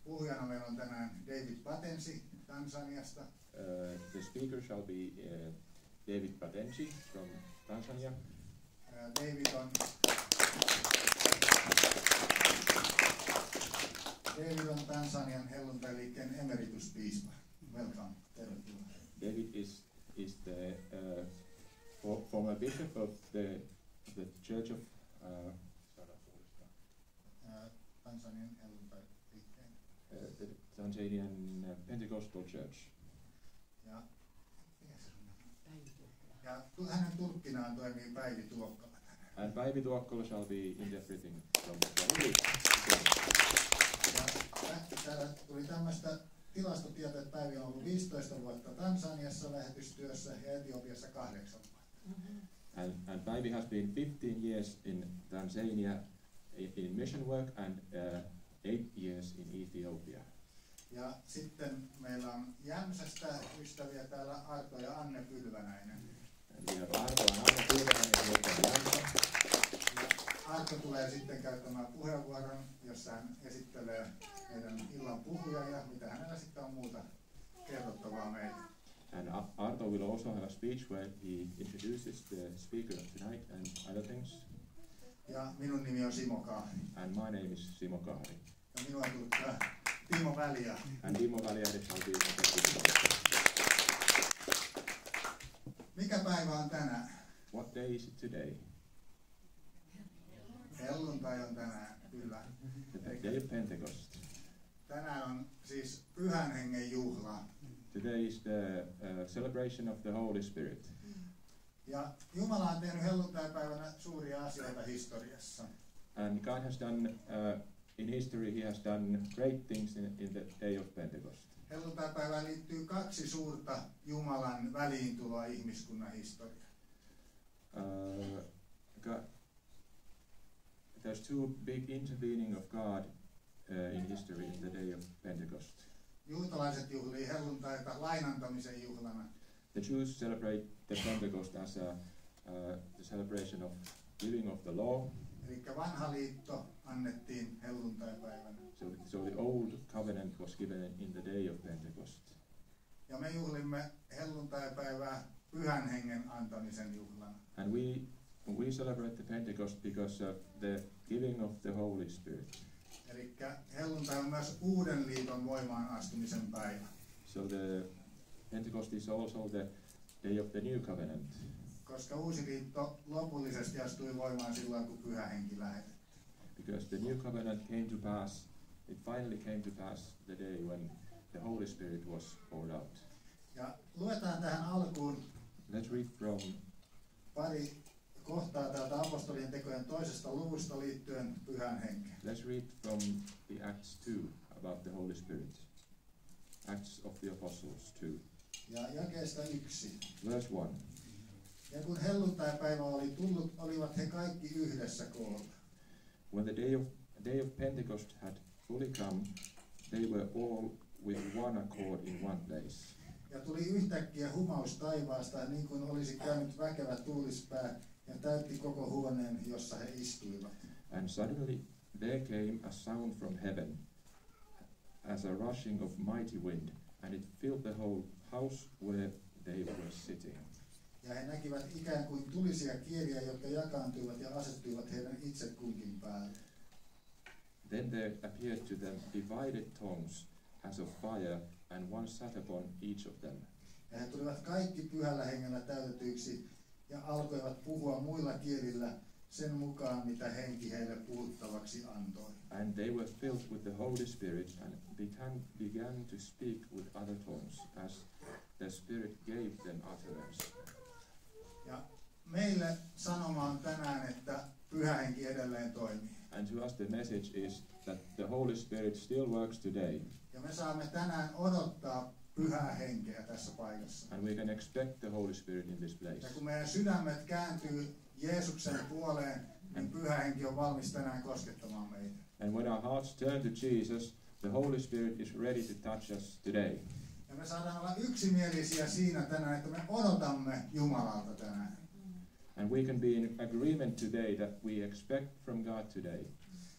Puhujana meillä on tänään David Patensi Tansaniasta. The speaker shall be David Patensi from Tanzania. David on Tansanian helluntailiikkeen emerituspiispa. Welcome. Tervetuloa. David is the former bishop of the Church of Tansanian helluntailiikkeen. The Tanzanian Pentecostal Church. Ja hänen tulkkinaan toimii Päivi Tuokkala. And Päivi Tuokkala shall be interpreting from Swahili. Täällä tuli tämmöistä tilastotietoa, että Päivi on ollut 15 vuotta Tansaniassa lähetystyössä ja Etiopiassa 8 vuotta. And Päivi has been 15 years in Tanzania in mission work and 8 years in Ethiopia. Ja sitten meillä on Jämsästä ystäviä täällä Arto ja Anne Pylvänäinen. Arto tulee sitten käyttämään puheenvuoron, jossa hän esittelee meidän illan puhuja ja mitä hänellä sitten on muuta kerrottavaa meille. And Arto will also have a speech where he introduces the speaker of tonight and other things. Ja minun nimi on Simo Kahri. And my name is Simo Kahri. Ja minua tulkkaa Timo Väliä. And Timo Väliä shall be Mikä päivä on tänään? What day is it today? Helluntai on tänään, kyllä. The day of Pentecost. Tänään on siis Pyhän Hengen juhla. Today is the celebration of the Holy Spirit. Ja Jumala on tehnyt helluntaipäivänä suuria asioita historiassa. And God has done, in history he has done great things in the day of Pentecost. Helluntaipäivään liittyy 2 suurta Jumalan väliintuloa ihmiskunnan historiaan. There's 2 big intervening of God in history in the day of Pentecost. Juutalaiset juhlii helluntaita lainantamisen juhlana. The Jews celebrate the Pentecost as the celebration of giving of the law. Eli vanha liitto annettiin helluntaipäivänä. So the old covenant was given in the day of Pentecost. Ja me juhlimme helluntaipäivää Pyhän Hengen antamisen juhlana. And we celebrate the Pentecost because of the giving of the Holy Spirit. Eli helluntai on myös uuden liiton voimaan astumisen päivä. So the Pentecost is also the day of the new covenant. Koska uusi liitto lopullisesti astui voimaan silloin, kun Pyhä Henki lähetettiin. Because the new covenant came to pass, it finally came to pass the day when the Holy Spirit was poured out. Ja luetaan tähän alkuun Let's read from pari kohtaa täältä apostolien tekojen 2. luvusta liittyen Pyhän Henkeen. Let's read from the Acts 2 about the Holy Spirit. Acts of the Apostles 2. Ja jakeesta 1. Verse 1. Ja kun helluntaipäivä oli tullut, olivat he kaikki yhdessä koolla. When the day of Pentecost had fully come, they were all with one accord in one place. Ja tuli yhtäkkiä humaus taivaasta, niin kuin olisi käynyt väkevä tuulispää, ja täytti koko huoneen, jossa he istuivat. And suddenly there came a sound from heaven, as a rushing of mighty wind, and it filled the whole house where they were sitting. Ja he näkivät ikään kuin tulisia kieliä, jotka jakaantuivat ja asettuivat heidän itse kunkin päälle. Then there appeared to them divided tongues as of fire, and one sat upon each of them. Ja he tulivat kaikki Pyhällä Hengellä täytetyiksi ja alkoivat puhua muilla kielillä sen mukaan, mitä Henki heille puhuttavaksi antoi. And they were filled with the Holy Spirit and began to speak with other tongues as the Spirit gave them utterance. Ja meille sanoma on tänään, että Pyhä Henki edelleen toimii. And to us the message is that the Holy Spirit still works today. Ja me saamme tänään odottaa Pyhää Henkeä tässä paikassa. And we can expect the Holy Spirit in this place. Ja kun meidän sydämet kääntyy Jeesuksen puoleen, niin Pyhä Henki on valmis tänään koskettamaan meitä. And when our hearts turn to Jesus, the Holy Spirit is ready to touch us today. Ja me saadaan olla yksimielisiä siinä tänään, että me odotamme Jumalalta tänään. And we can be in agreement today that we expect from God today.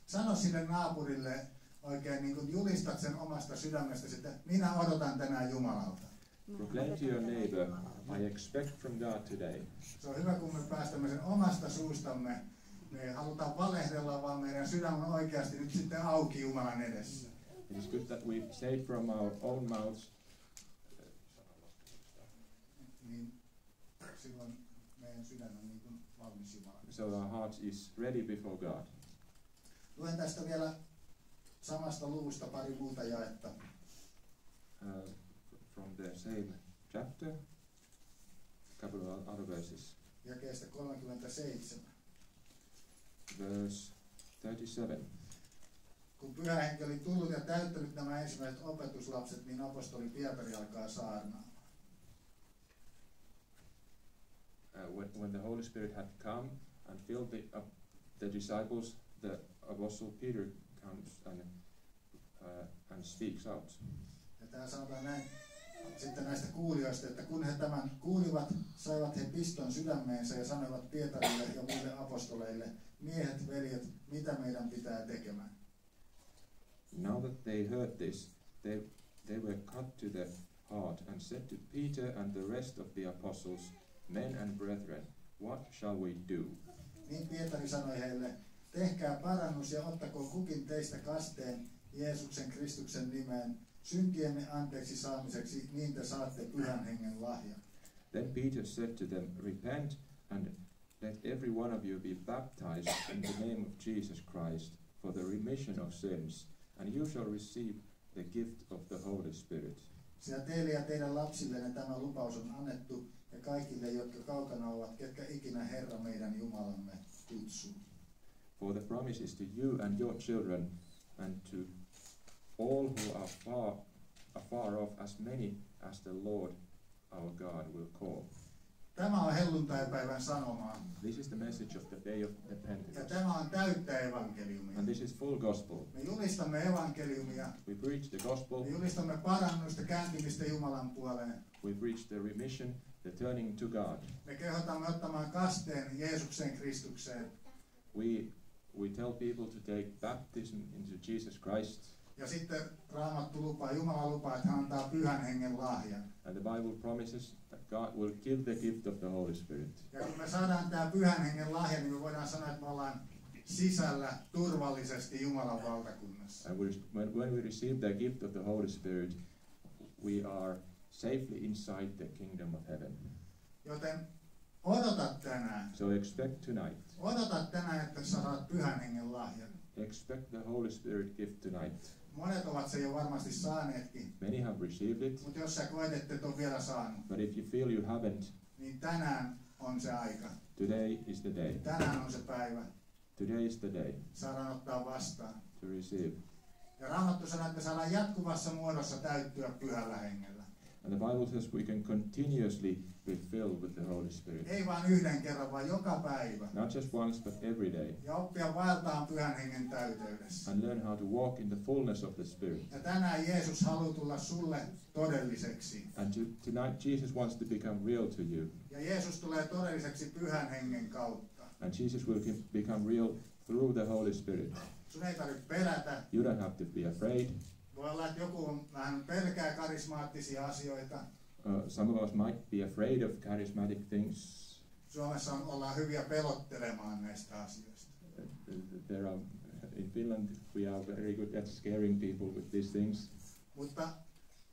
Sano sille naapurille, oikein niin kuin julistat sen omasta sydämestäsi, että minä odotan tänään Jumalalta. Proclaim to your neighbor, I expect from God today. Se on hyvä, kun me päästämme sen omasta suustamme. Me ei haluta valehdella, vaan meidän sydän on oikeasti nyt sitten auki Jumalan edessä. It is good that we say it from our own mouths. Niin silloin meidän sydän on niin kuin valmis Jumalan. So our heart is ready before God. Luen tästä vielä samasta luvusta pari muuta jaetta. From the same chapter, couple of other verses. Jakeesta 37. Verse 37. Kun Pyhä Henki oli tullut ja täyttänyt nämä ensimmäiset opetuslapset, niin apostoli Pietari alkaa saarnaamaan. When the Holy Spirit had come and filled the disciples, the apostle Peter comes and speaks out. Ja täällä sanotaan näin sitten näistä kuulijoista, että kun he tämän kuulivat, saivat he piston sydämeensä ja sanoivat Pietarille ja muille apostoleille, miehet, veljet, mitä meidän pitää tekemään. Now that they heard this, they were cut to the heart and said to Peter and the rest of the apostles, men and brethren, what shall we do? Niin Pietari sanoi heille, tehkää parannus ja ottakoon kukin teistä kasteen Jeesuksen Kristuksen nimeen, syntiemme anteeksi saamiseksi, niin te saatte Pyhän Hengen lahjan. Then Peter said to them, repent and let every one of you be baptized in the name of Jesus Christ for the remission of sins, and you shall receive the gift of the Holy Spirit. Sillä teille ja teidän lapsillenne tämä lupaus on annettu, ja kaikille, jotka kaukana ovat, ketkä ikinä Herra meidän Jumalamme kutsuu. For the promise is to you and your children, and to all who are far off, as many as the Lord our God will call. Tämä on helluntaipäivän sanomaa. This is the message of the day of the Ja Pentecost. tämä on täyttä evankeliumia. And this is full gospel. Me julistamme evankeliumia. We preach the gospel, Me julistamme parannusta, kääntymistä Jumalan puoleen. we preach the remission, the turning to God. Me kehotamme ottamaan kasteen Jeesuksen Kristukseen. We tell people to take baptism into Jesus Christ. Ja sitten Raamattu lupaa, Jumala lupaa, että hän antaa Pyhän Hengen lahjan. And the Bible promises that God will give the gift of the Holy Spirit. Ja kun me saadaan tämä Pyhän Hengen lahja, niin me voidaan sanoa, että me ollaan sisällä turvallisesti Jumalan valtakunnassa. And when we receive the gift of the Holy Spirit, we are safely inside the kingdom of heaven. Joten odota tänään. So expect tonight. Odota tänään, että sä saat Pyhän Hengen lahjan. Expect the Holy Spirit gift tonight. Monet ovat se jo varmasti saaneetkin, Many have received it, mutta jos sä koet, että et ole vielä saanut, but if you feel you haven't, niin tänään on se aika. today is the day. Tänään on se päivä. Today is the day Saadaan ottaa vastaan. to receive. Ja Raamattu sanoo, että saadaan jatkuvassa muodossa täyttyä Pyhällä Hengellä. And the Bible says we can continuously be filled with the Holy Spirit. Ei vain yhden kerran, vaan joka päivä. Not just once, but every day. Ja oppia vaeltaan Pyhän Hengen täyteydessä. And learn how to walk in the fullness of the Spirit. Ja tänään Jeesus haluaa tulla sulle todelliseksi. And tonight Jesus wants to become real to you. Ja Jeesus tulee todelliseksi Pyhän Hengen kautta. And Jesus will become real through the Holy Spirit. Sun ei tarvitse pelätä. You don't have to be afraid. Voi olla, että joku vähän pelkää karismaattisia asioita. Some of us might be afraid of charismatic things. Suomessa ollaan hyviä pelottelemaan näistä asioista. In Finland we are very good at scaring people with these things. Mutta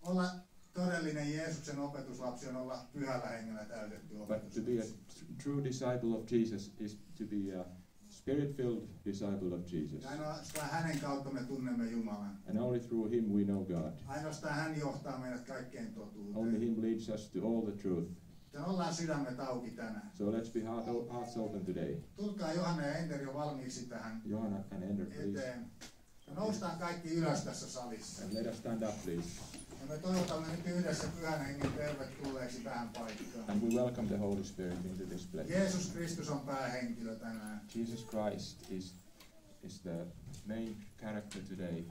olla todellinen Jeesuksen opetuslapsi on olla Pyhällä Hengellä täytetty But to be a opetuslapsi. true disciple of Jesus is to be a Spirit-filled disciple of Jesus. Ja ainoastaan hänen kautta me tunnemme Jumalan. And only through him we know God. Ainoastaan hän johtaa meidät kaikkeen Only totuuteen. him leads us to all the truth. Joten ollaan sydämet auki tänään. So let's be hearts open today. Tulkaa Johanna ja Ender jo valmiiksi tähän Johanna and Ender, please. eteen. Ja noustaan kaikki ylös tässä salissa. And let us stand up, please. Ja me toivotamme nyt yhdessä Pyhän Hengen tervetulleeksi tähän paikkaan. And we welcome the Holy Spirit into this place. Jeesus Kristus on päähenkilö tänään. Jesus Christ is the main character today.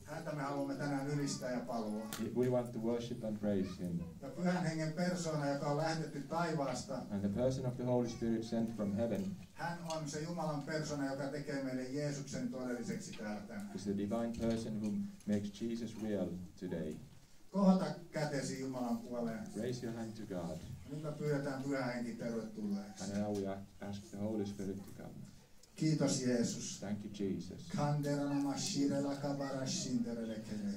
Häntä me haluamme tänään ylistää ja palvoa. We want to worship and praise Him. Ja Pyhän Hengen persoona, joka on lähetetty taivaasta, And the person of the Holy Spirit sent from heaven hän on se Jumalan persona, joka tekee meille Jeesuksen todelliseksi täällä tänään. is the divine person who makes Jesus real today. Kohota kätesi Jumalan puoleen. Raise your hand to God. Nyt me pyydetään Pyhä Henki tervetulleeksi. And now we ask the Holy Spirit to come. Kiitos Jeesus. Thank you, Jesus. Kanderana shirela kabara shinderele kele.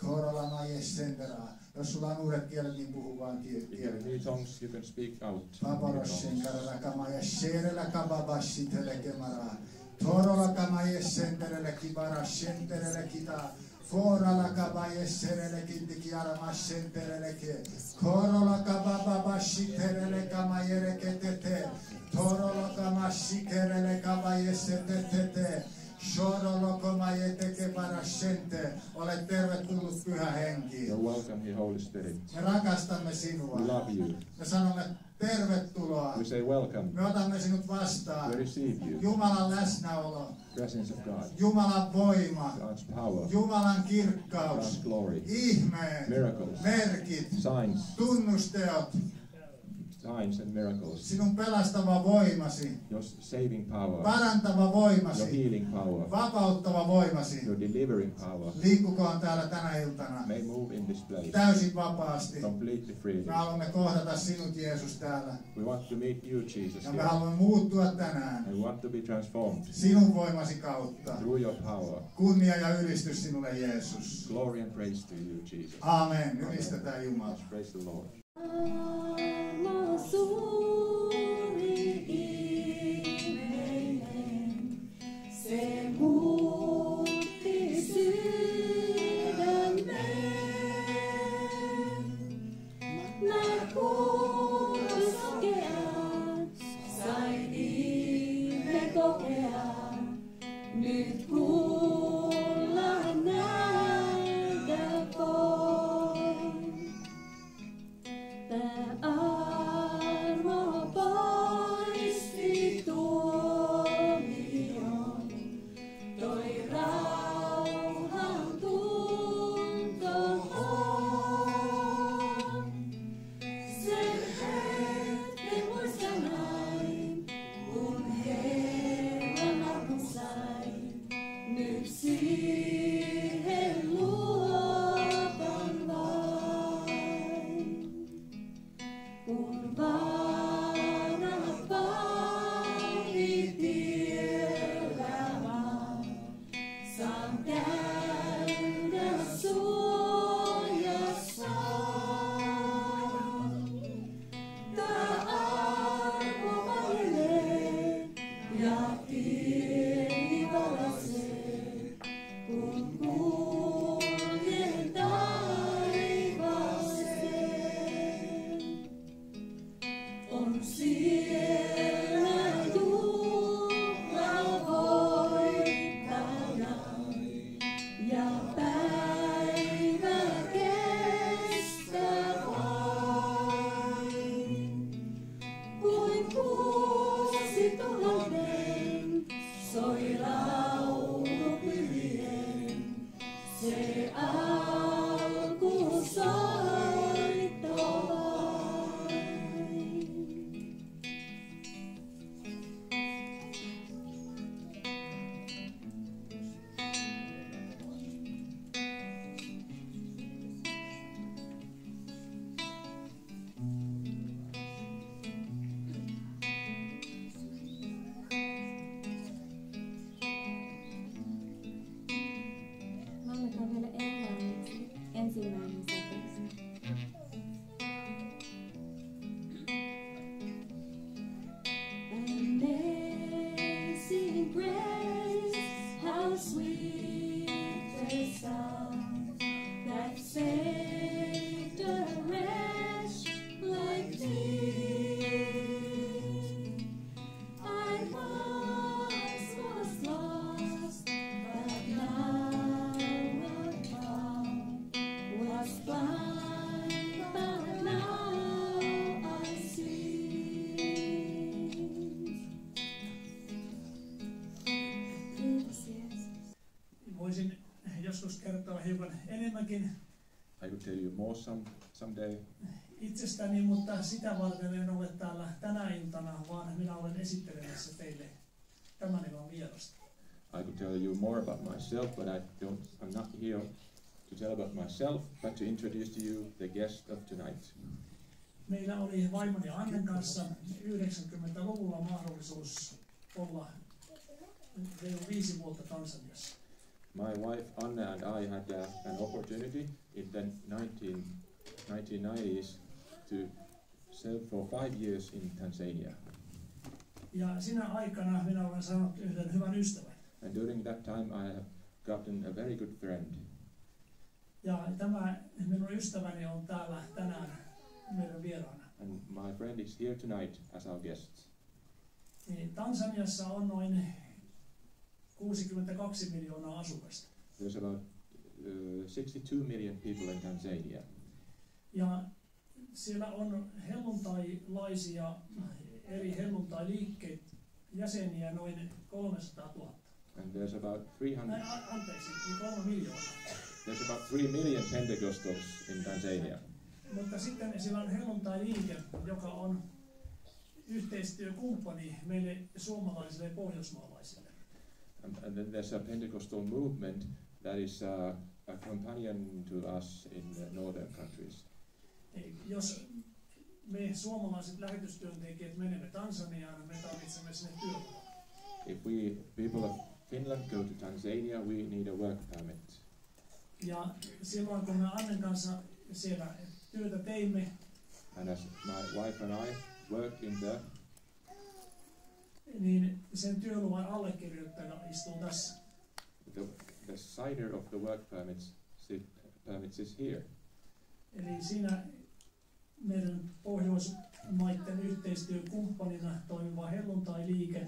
Korolama yesendera. Jos sulla on uudet kielet, niin puhu vaan If you have kielet. new tongues, you can speak out. Paparoshen karalakama ja sherela kababa shitele kemara. Torolakama yesenderele kibara shenderele kita. Forala kaba yeserele kintiki arama shenderele ke. Korola kababa shiterele kama yereke tete. Torola kama shikerele kaba yesetete. Shorolokoma yeteke parashente. Olet tervetullut Pyhä Henki. You're welcome here, Holy Spirit. Me rakastamme sinua. We love you. Me sanomme tervetuloa. We say welcome. Me otamme sinut vastaan. We receive you. Jumalan läsnäolo. Presence of God. Jumalan voima. God's power. Jumalan kirkkaus. God's glory. Ihmeet. Miracles. Merkit. Signs. Tunnusteot. Signs and miracles. Sinun pelastava voimasi. Your saving power. Parantava Your voimasi. healing power. Vapauttava voimasi. Your delivering power. Liikkukoon täällä tänä iltana. May move in this place. Täysin vapaasti. Completely freely. Me haluamme kohdata sinut, Jeesus, täällä. We want to meet you, Jesus, Ja me here. haluamme muuttua tänään And we want to be transformed sinun voimasi kautta. through your power. Kunnia ja ylistys sinulle, Jeesus. Glory and praise to you, Jesus. Amen. Ylistetään Jumala. Praise the Lord. Suuri ihmeinen, se muutti sydämen. Mä kuulun sokeaan, sain ihme kokea. Nyt kuulla nähdä voin. Tää armo poisti tuomion, toi rauhan tuntoon. Sen hetken muistan näin, kun Herran avun sain. Nyt siihen luotan vain. Kun vanhat vauhdit tiellä maan, saan käydä suojassa. Tää armo vailee ja tieni valaisee, kun kuljen taivaaseen. On siellä Jumala voittajana ja päivä kestää vain. Kuin kuusi tuhannen soi laulu pyhien, se alkusoitto vain. Lauletaan vielä englanniksi. kertoa hiukan enemmänkin I will tell you more someday. itsestäni, mutta sitä varten en ole täällä tänä iltana, vaan minä olen esittelemässä teille tämän illan vierasta. I could tell you more about myself, but I'm not here to tell about myself, but to introduce to you the guest of tonight. Meillä oli vaimoni Annen kanssa 90-luvulla mahdollisuus olla reilu 5 vuotta Tansaniassa. My wife Anne and I had an opportunity in the 1990s to serve for 5 years in Tanzania. Ja sinä aikana minä olen saanut yhden hyvän ystävän. And during that time I have gotten a very good friend. Ja tämä minun ystäväni on täällä tänään meidän vieraana. And my friend is here tonight as our guest. Niin Tansaniassa on noin 62 miljoonaa asukasta. There's about 62 million people in Tanzania. Ja siellä on helluntailaisia eri helluntailiikkeet jäseniä noin 300 000. And there's about 300. Anteeksi, 3 miljoonaa. There's about 3 million Pentecostals in Tanzania. Mutta sitten siellä on helluntailiike, joka on yhteistyökumppani meille suomalaisille ja pohjoismaalaisille. And then there's a Pentecostal movement that is a companion to us in the northern countries. Jos me suomalaiset lähetystyöntekijät menemme Tansaniaan, me tarvitsemme sinne työvoimaa. If we people of Finland go to Tanzania, we need a work permit. Ja silloin kun me Annen kanssa siellä työtä teimme, And as my wife and I work in there, niin sen työluvan allekirjoittaja istuu tässä. the signer of the work permits is here. Eli siinä meidän Pohjoismaiden yhteistyökumppanina toimiva helluntailiike.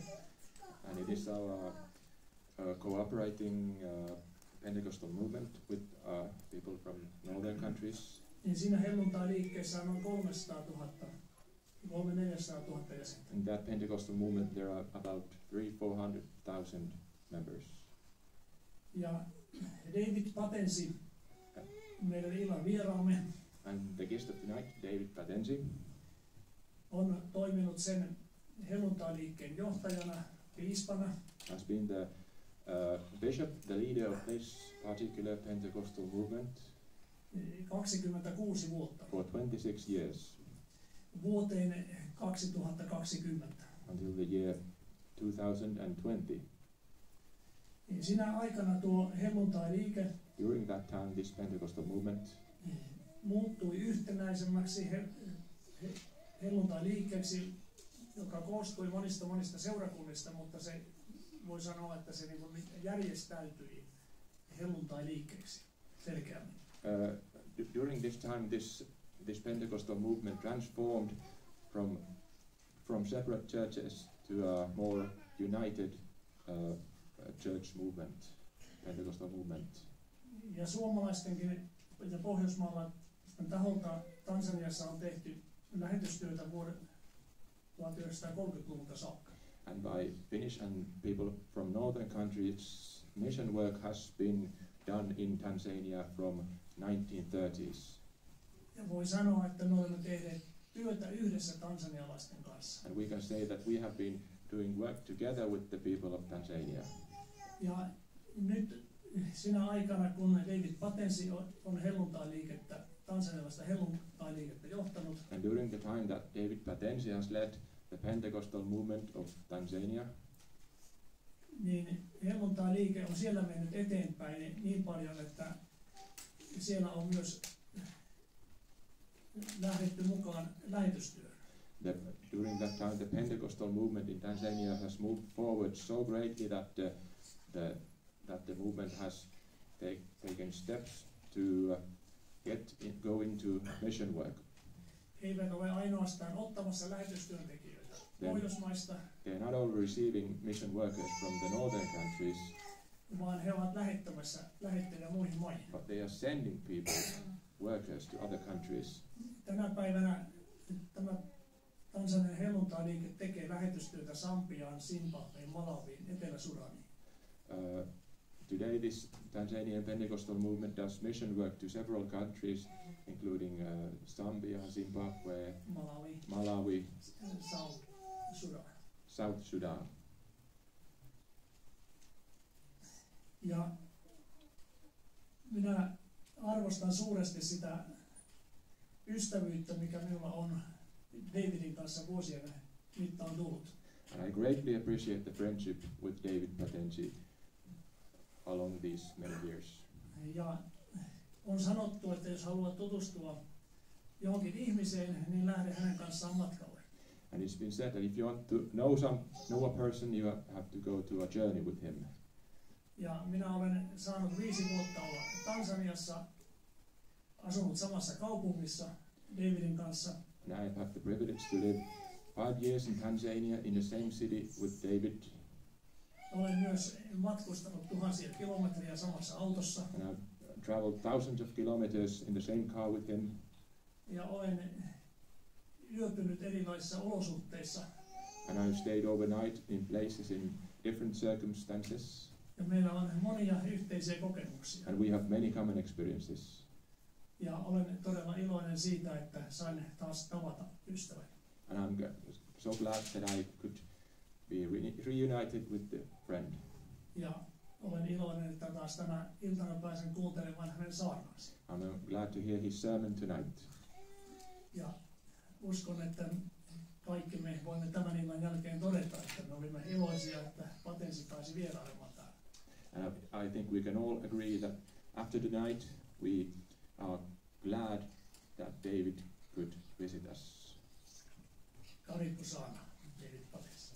And it is our cooperating Pentecostal movement with people from northern countries. Niin siinä helluntailiikkeessä on noin 300 000 jäsentä. In that Pentecostal movement there are about 300,000-400,000 members. Ja David Patensi, meidän illan vieraamme, And the guest of tonight, David Patensi, on toiminut sen helluntailiikkeen johtajana, piispana, has been the bishop, the leader of this particular Pentecostal movement 26 vuotta, for 26 years, vuoteen 2020. until the year 2020. Sinä aikana tuo helluntailiike During that time, this Pentecostal movement muuttui yhtenäisemmäksi helluntailiikkeeksi, joka koostui monista seurakunnista, mutta se voi sanoa, että se niin järjestäytyi helluntailiikkeeksi selkeämmin. During this time, this Pentecostal movement transformed from separate churches to a more united church movement, Pentecostal movement. Ja suomalaistenkin ja pohjoismaalaisten taholta Tansaniassa on tehty lähetystyötä vuoden 1930-luvulta saakka. And by Finnish and people from northern countries, mission work has been done in Tanzania from 1930s. Ja voi sanoa, että me olemme tehneet työtä yhdessä tansanialaisten kanssa. And we can say that we have been doing work together with the people of Tanzania. Ja nyt sinä aikana, kun David Patensi on helluntailiikettä, tansanialaista helluntailiikettä johtanut, And during the time that David Patensi has led the Pentecostal movement of Tanzania, niin helluntailiike on siellä mennyt eteenpäin niin paljon, että siellä on myös lähdetty mukaan lähetystyöhön. During that time, the Pentecostal movement in Tanzania has moved forward so greatly that the movement has taken steps to go into mission work. He eivät ole ainoastaan ottamassa lähetystyöntekijöitä Pohjoismaista, They are not only receiving mission workers from the northern countries, vaan he ovat lähettämässä lähettejä muihin maihin. but they are sending people, workers to other countries. Tänä päivänä tämä Tansanian helluntailiike tekee lähetystyötä Sambiaan, Zimbabween, Malawiin, Etelä-Sudaniin. Today this Tanzanian Pentecostal movement does mission work to several countries, including Zambia, Zimbabwe, Malawi, South Sudan. Ja minä arvostan suuresti sitä ystävyyttä, mikä minulla on Davidin kanssa vuosien mittaan tullut. And I greatly appreciate the friendship with David Patenji along these many years. Ja on sanottu, että jos haluat tutustua johonkin ihmiseen, niin lähde hänen kanssaan matkalle. And it's been said that if you want to know a person, you have to go to a journey with him. Ja minä olen saanut 5 vuotta olla Tansaniassa, asunut samassa kaupungissa Davidin kanssa. And I have had the privilege to live 5 years in Tanzania in the same city with David. Olen myös matkustanut tuhansia kilometriä samassa autossa. And I've traveled thousands of kilometers in the same car with him. Ja olen yöpynyt erilaisissa olosuhteissa. And I've stayed overnight in places in different circumstances. Ja meillä on monia yhteisiä kokemuksia. And we have many common experiences. Ja olen todella iloinen siitä, että sain taas tavata ystävän. And I'm so glad that I could be reunited with the friend. Ja olen iloinen, että taas tänä iltana pääsen kuuntelemaan hänen saarnaansa. I'm glad to hear his sermon tonight. Ja uskon, että kaikki me voimme tämän illan jälkeen todeta, että me olimme iloisia, että Patensi pääsi vierailemaan täällä. And I think we can all agree that after tonight we are glad that David could visit us. Karibu sana, David Patensi.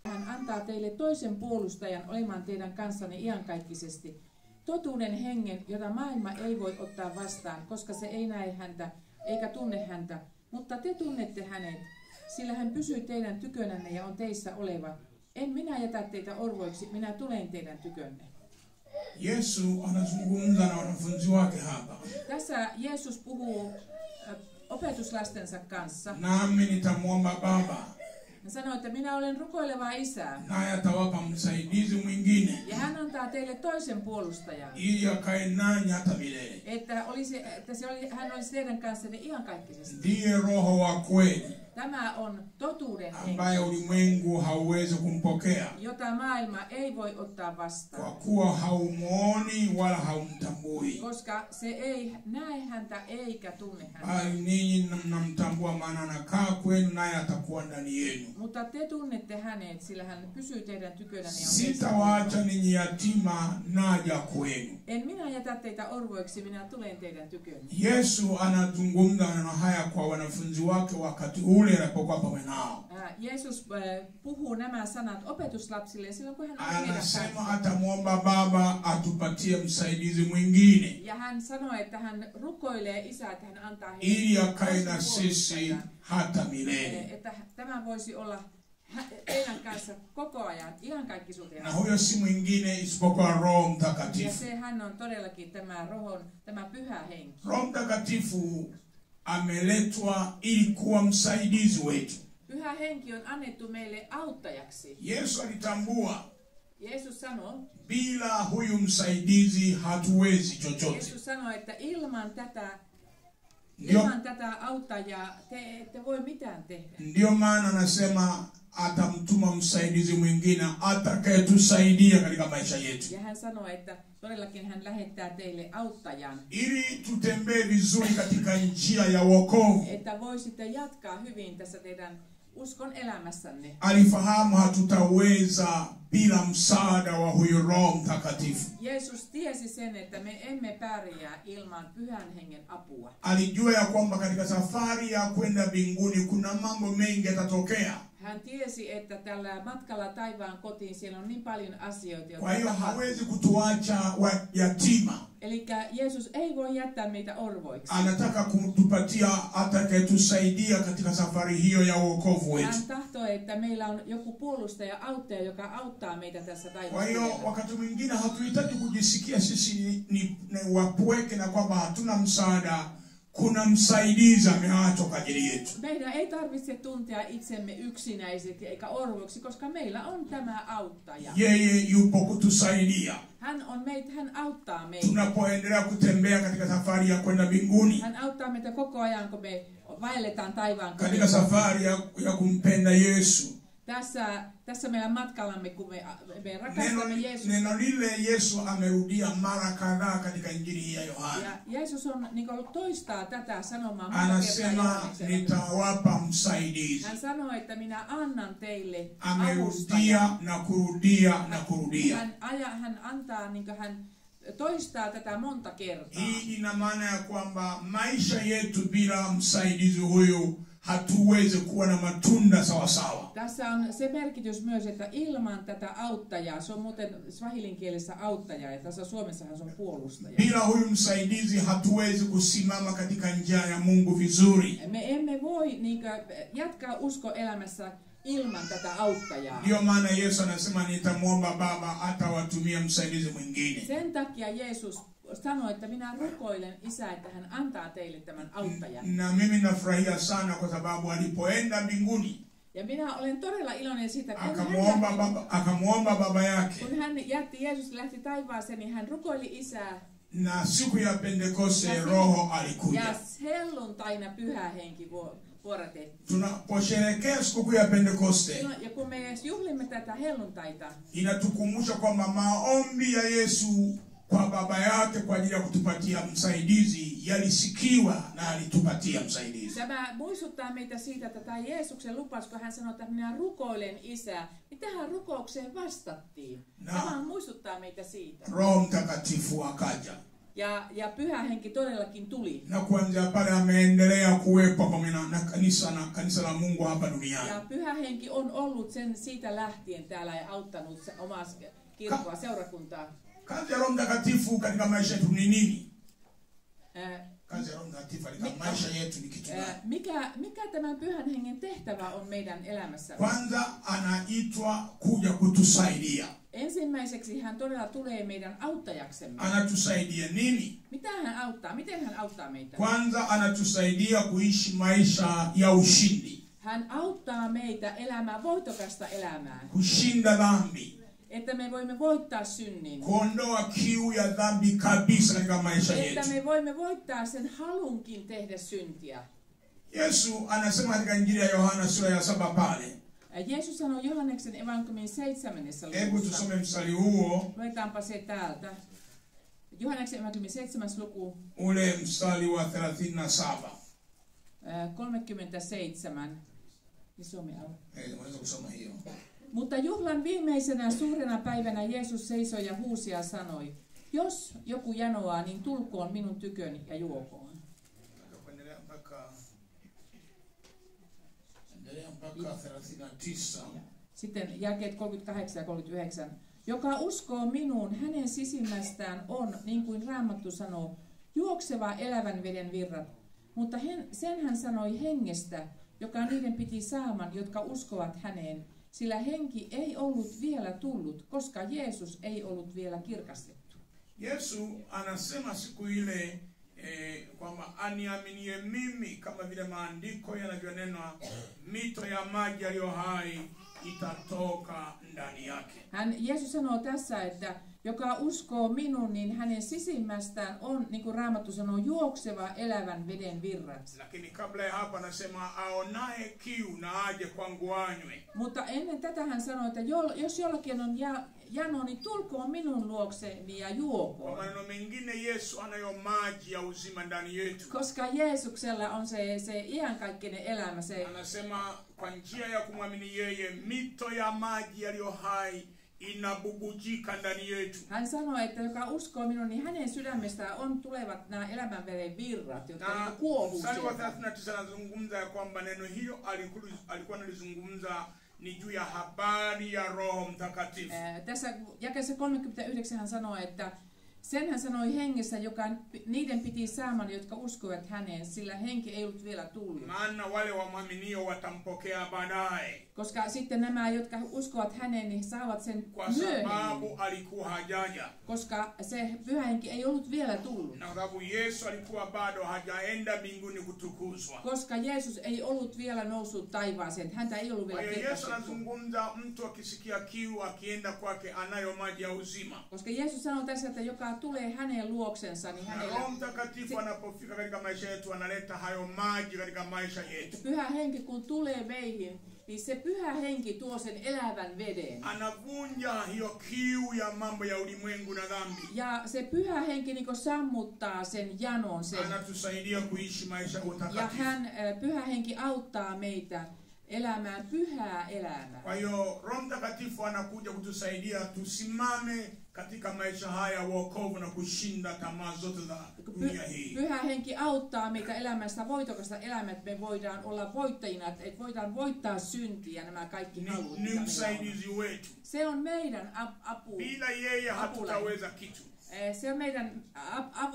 Hän antaa teille toisen puolustajan olemaan teidän kanssanne iankaikkisesti. Totuuden hengen, jota maailma ei voi ottaa vastaan, koska se ei näe häntä eikä tunne häntä, mutta te tunnette hänet, sillä hän pysyy teidän tykönänne ja on teissä oleva. En minä jätä teitä orvoiksi, minä tulen teidän tykönne. Yesu anazungumza na wanafunzi wake hapa. Tässä Jeesus puhuu opetuslastensa kanssa. Nami nitamwomba Baba, Hän sanoi, että minä olen rukoileva isä. naye atawapa msaidizi mwingine Ja hän antaa teille toisen puolustajan. ili akae nanyi hata milele. Hän olisi teidän kanssanne iankaikkisesti. Ndiye Roho wa kweli Tämä on totuuden henki, ambaye ulimwengu hauwezi kumpokea jota maailma ei voi ottaa kwa vastaan, kuwa haumuoni wala haumtambui, koska se ei näe häntä eikä tunne häntä. bali ninyi mnamtambua, maana anakaa kwenu naye atakuwa ndani yenu. Mutta te tunnette hänet, sillä hän pysyy teidän tykönänne ja on teissä Sitawaacha oleva. ninyi yatima, naja kwenu. En minä jätä teitä orvoiksi, minä tulen teidän tykönne. Yesu anazungumza maneno haya kwa wanafunzi wake wakati ule alipokuwa pamoja nao. Jeesus puhuu nämä sanat opetuslapsille silloin, kun hän on heidän Anasema kanssaan. atamwomba Baba atupatie msaidizi mwingine Ja hän sanoi, että hän rukoilee Isää, että hän antaa ili heille akae na toisen sisi puolustajan, hata milele. että tämä voisi olla teidän kanssa koko ajan, iankaikkisuuteen Na asti. huyo si mwingine isipokuwa Roho Ja Mtakatifu. se hän on todellakin tämä pyhä henki. Roho Mtakatifu ameletwa ili kuwa msaidizi wetu. Pyhä henki on annettu meille auttajaksi. Yesu alitambua Jeesus sanoi, bila huyu msaidizi hatuwezi chochote. Jeesus sanoi, että ilman Ndio, tätä auttajaa te ette voi mitään tehdä. ndio maana anasema atamtuma msaidizi mwingine atakayetusaidia katika maisha yetu, Ja hän sanoi, että todellakin hän lähettää teille auttajan, ili tutembee vizuri katika njia ya wokovu. että voisitte jatkaa hyvin tässä teidän uskon elämässänne. Alifahamu hatutaweza bila msaada wa huyu Roho Mtakatifu. Jeesus tiesi sen, että me emme pärjää ilman pyhän hengen apua. Alijua ya kwamba katika safari ya kwenda mbinguni kuna mambo mengi yatatokea. Hän tiesi, että tällä matkalla taivaan kotiin siellä on niin paljon asioita, joita Kwa hiyo tapahtuu. hawezi kutuacha yatima. Eli Jeesus ei voi jättää meitä orvoiksi. Anataka kutupatia atakayetusaidia katika safari hiyo ya wokovu wetu. Hän tahtoo, että meillä on joku puolustaja, auttaja, joka auttaa meitä tässä Kwa hiyo taivaassa. wakati mwingine hatuhitaji kujisikia sisi ni wapweke na kwamba hatuna msaada kuna msaidizi ameachwa kwa ajili yetu. Meidän ei tarvitse tuntea itsemme yksinäisiksi eikä orvoiksi, koska meillä on tämä auttaja. Yeye yupo kutusaidia Hän auttaa meitä. tunapoendelea kutembea katika safari ya kwenda mbinguni, Hän auttaa meitä koko ajan, kun me vaelletaan taivaan katika safari ya kumpenda Yesu. Tässä meidän matkallamme, kun me rakastamme Jeesusta. Neno lile Yesu amerudia mara kadhaa katika Injili ya Yohana. Ja Jeesus on toistaa tätä sanomaa monta Anasema kertaa. nitawapa msaidizi. Hän sanoo, että minä annan teille Amerudia avustajan. na kurudia na kurudia. Hän antaa, hän toistaa tätä monta kertaa. Hii ina maana ya kwamba maisha yetu bila msaidizi huyu hatuwezi kuwa na matunda sawa sawa. Tässä on se merkitys myös, että ilman tätä auttajaa, se on muuten swahilin kielessä auttaja, ja tässä Suomessahan se on puolustaja. Bila huyu msaidizi hatuwezi kusimama katika njia ya Mungu vizuri. Me emme voi jatkaa uskoelämässä ilman tätä auttajaa. Ndio maana Yesu anasema nitamwomba Baba atawatumia msaidizi mwingine. Sen takia Jeesus sanoi, että minä rukoilen Isä, että hän antaa teille tämän auttajan. Na mimi nafurahia sana kwa sababu alipoenda mbinguni Ja minä olen todella iloinen siitä, akamwomba baba yake. Kun hän jätti, Jeesus lähti taivaaseen, niin hän rukoili Isää. Na siku ya Pentekoste Roho alikuja. Ja helluntaina Pyhä Henki vuodatettiin. Tunaposherehekea siku ya Pentekoste, Ja kun me juhlimme tätä helluntaita, inatukumbusha kwamba maombi ya Yesu kwa baba yake kwa ajili ya kutupatia msaidizi yalisikiwa na alitupatia msaidizi. Tämä muistuttaa meitä siitä, että tämä Jeesuksen lupaus, kun hän sanoi, että minä rukoilen Isää, niin tähän rukoukseen vastattiin. Tämä muistuttaa meitä siitä. Roho Mtakatifu akaja. Ja Pyhä Henki todellakin tuli. Na kuanzia pale ameendelea kuwepo pamoja na kanisa la Mungu hapa duniani. Ja Pyhä Henki on ollut sen siitä lähtien täällä ja auttanut omaa kirkkoa, seurakuntaa. Kazi ya Roho Mtakatifu katika maisha yetu ni nini? Kazi ya Roho Mtakatifu katika maisha yetu ni kitu gani? Mikä tämän Pyhän Hengen tehtävä on meidän elämässä? Kwanza anaitwa kuja kutusaidia. Ensimmäiseksi hän todella tulee meidän auttajaksemme. Anatusaidia nini? Mitä hän auttaa? Miten hän auttaa meitä? Kwanza anatusaidia kuishi maisha ya ushindi. Hän auttaa meitä elämään voitokasta elämää. Kushinda dhambi. Että me voimme voittaa synnin. Kuondoa kiu ya dhambi kabisa katika maisha yetu. Että me voimme voittaa sen halunkin tehdä syntiä. Yesu anasema katika Injili ya Yohana sura ya 7 pale. Jeesus sanoi Johanneksen evankeliumin 7. luvussa. Hebu tusome mstari huo. Luetaanpa se täältä. Johanneksen evankeliumin 7. luku. Ule mstari wa 37. 37. Unaweza kusoma hiyo. Mutta juhlan viimeisenä suurena päivänä Jeesus seisoi ja huusi ja sanoi, jos joku janoaa, niin tulkoon minun tyköni ja juokoon. Sitten jakeet 38 ja 39. Joka uskoo minuun, hänen sisimmästään on, niin kuin Raamattu sanoo, juokseva elävän veden virrat. Mutta sen hän sanoi hengestä, joka niiden piti saaman, jotka uskovat häneen. Sillä henki ei ollut vielä tullut, koska Jeesus ei ollut vielä kirkastettu. Yesu anasema siku ile kwamba aniaminie mimi, kama vile maandiko yanavyonena, mito ya maji yaliyo hai itatoka ndani yake. Jeesus sanoo tässä, että joka uskoo minun, niin hänen sisimmästään on, niin kuin Raamattu sanoo, juokseva elävän veden virrat. Lakini kabla ya hapa anasema aonaye kiu na aje kwangu anywe. Mutta ennen tätä hän sanoi, että jos jollakin on jano, niin tulkoon minun luokseni ja juokoon. Kwa maneno mengine Yesu anayo maji ya uzima ndani yetu. Koska Jeesuksella on se iankaikkinen elämä. Anasema kwa njia ya kumwamini yeye mito ya maji yaliyo hai inabubujika ndani yetu. Hän sanoi, että joka uskoo minun, niin hänen sydämestään on tulevat nämä elämänveden virrat, jotka kuohuu sieltä. Anazungumza ya kwamba neno hilo alikuwa analizungumza ni juu ya habari ya Roho Mtakatifu. Tässä jakeessa 39 hän sanoi, että sen hän sanoi hengessä, joka niiden piti saaman, jotka uskovat häneen, sillä henki ei ollut vielä tullut. Maana wale wamwaminio watampokea baadaye. Koska sitten nämä, jotka uskovat häneen, niin saavat sen kwa myöhemmin. sababu alikuwa hajaja, Koska se Pyhä Henki ei ollut vielä tullut. na sababu Yesu alikuwa bado hajaenda mbinguni kutukuzwa. Koska Jeesus ei ollut vielä noussut taivaaseen. Häntä ei ollut Kwa vielä hiyo Yesu kirkastettu. anazungumza, mtu akisikia kiu akienda kwake anayo maji ya uzima. Koska Jeesus sanoi tässä, että joka tulee hänen luoksensa, niin Na hänellä Roho Mtakatifu anapofika katika maisha yetu analeta hayo maji katika maisha yetu. Pyhä Henki kun tulee meihin, niin se Pyhä Henki tuo sen elävän veden. Anavunja hiyo kiu ya mambo ya ulimwengu na dhambi. Ja se Pyhä Henki niin sammuttaa sen janon. Anatusaidia kuishi maisha ya Ja utakatifu. Pyhä Henki auttaa meitä elämään pyhää elämää. Kwa hiyo Roho Mtakatifu anakuja kutusaidia tusimame katika maisha haya wokovu na kushinda tamaa zote za dunia hii. Pyhä Henki auttaa meitä elämässä voitokasta elämää, että me voidaan olla voittajina, että voidaan voittaa syntiä ja nämä kaikki halut. Ni mitä meillä on. msaidizi wetu. Se on meidän apu. Bila yeye hatutaweza kitu. Se on meidän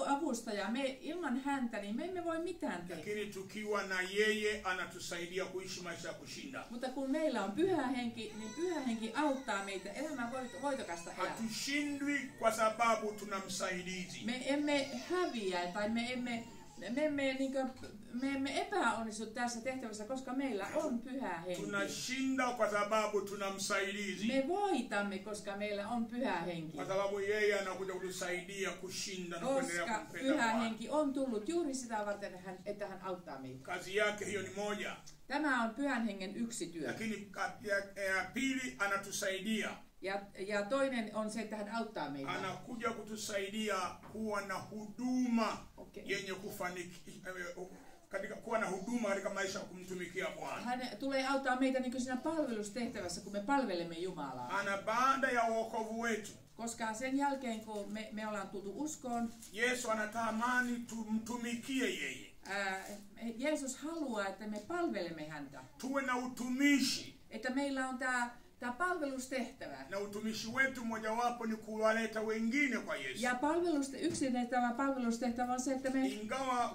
avustaja. Me, ilman häntä niin me emme voi mitään tehdä. Lakini tukiwa na yeye anatusaidia kuishi maisha ya kushinda. Mutta kun meillä on Pyhä Henki, niin Pyhä Henki auttaa meitä elämään voitokasta elämää. Hatushindwi kwa sababu tuna msaidizi. Me emme häviä tai me emme epäonnistu tässä tehtävässä, koska meillä on Pyhä Henki. Tunashinda kwa sababu tuna msaidizi. Me voitamme, koska meillä on Pyhä Henki. Kwa sababu yeye anakuja kutusaidia kushinda na kuendelea Koska kumpenda Pyhä Bwana. Henki on tullut juuri sitä varten, että hän auttaa meitä. Kazi yake hiyo ni moja. Tämä on Pyhän Hengen yksi työ. Lakini ya pili anatusaidia. Ja toinen on se, että hän auttaa meitä. Anakuja kutusaidia kuwa na huduma yenye katika kuwa na huduma katika maisha ya kumtumikia Bwana. Hän tulee auttaa meitä niin kuin siinä palvelustehtävässä, kun me palvelemme Jumalaa. Ana baada ya wokovu wetu, Koska sen jälkeen, kun me ollaan tultu uskoon, Yesu anatamani tumtumikie yeye. Jeesus haluaa, että me palvelemme häntä. Tuwe na utumishi. Että meillä on tämä palvelustehtävä. Na utumishi wetu mojawapo ni kuwaleta wengine kwa Yesu. Ja yksi tämä palvelustehtävä on se, että me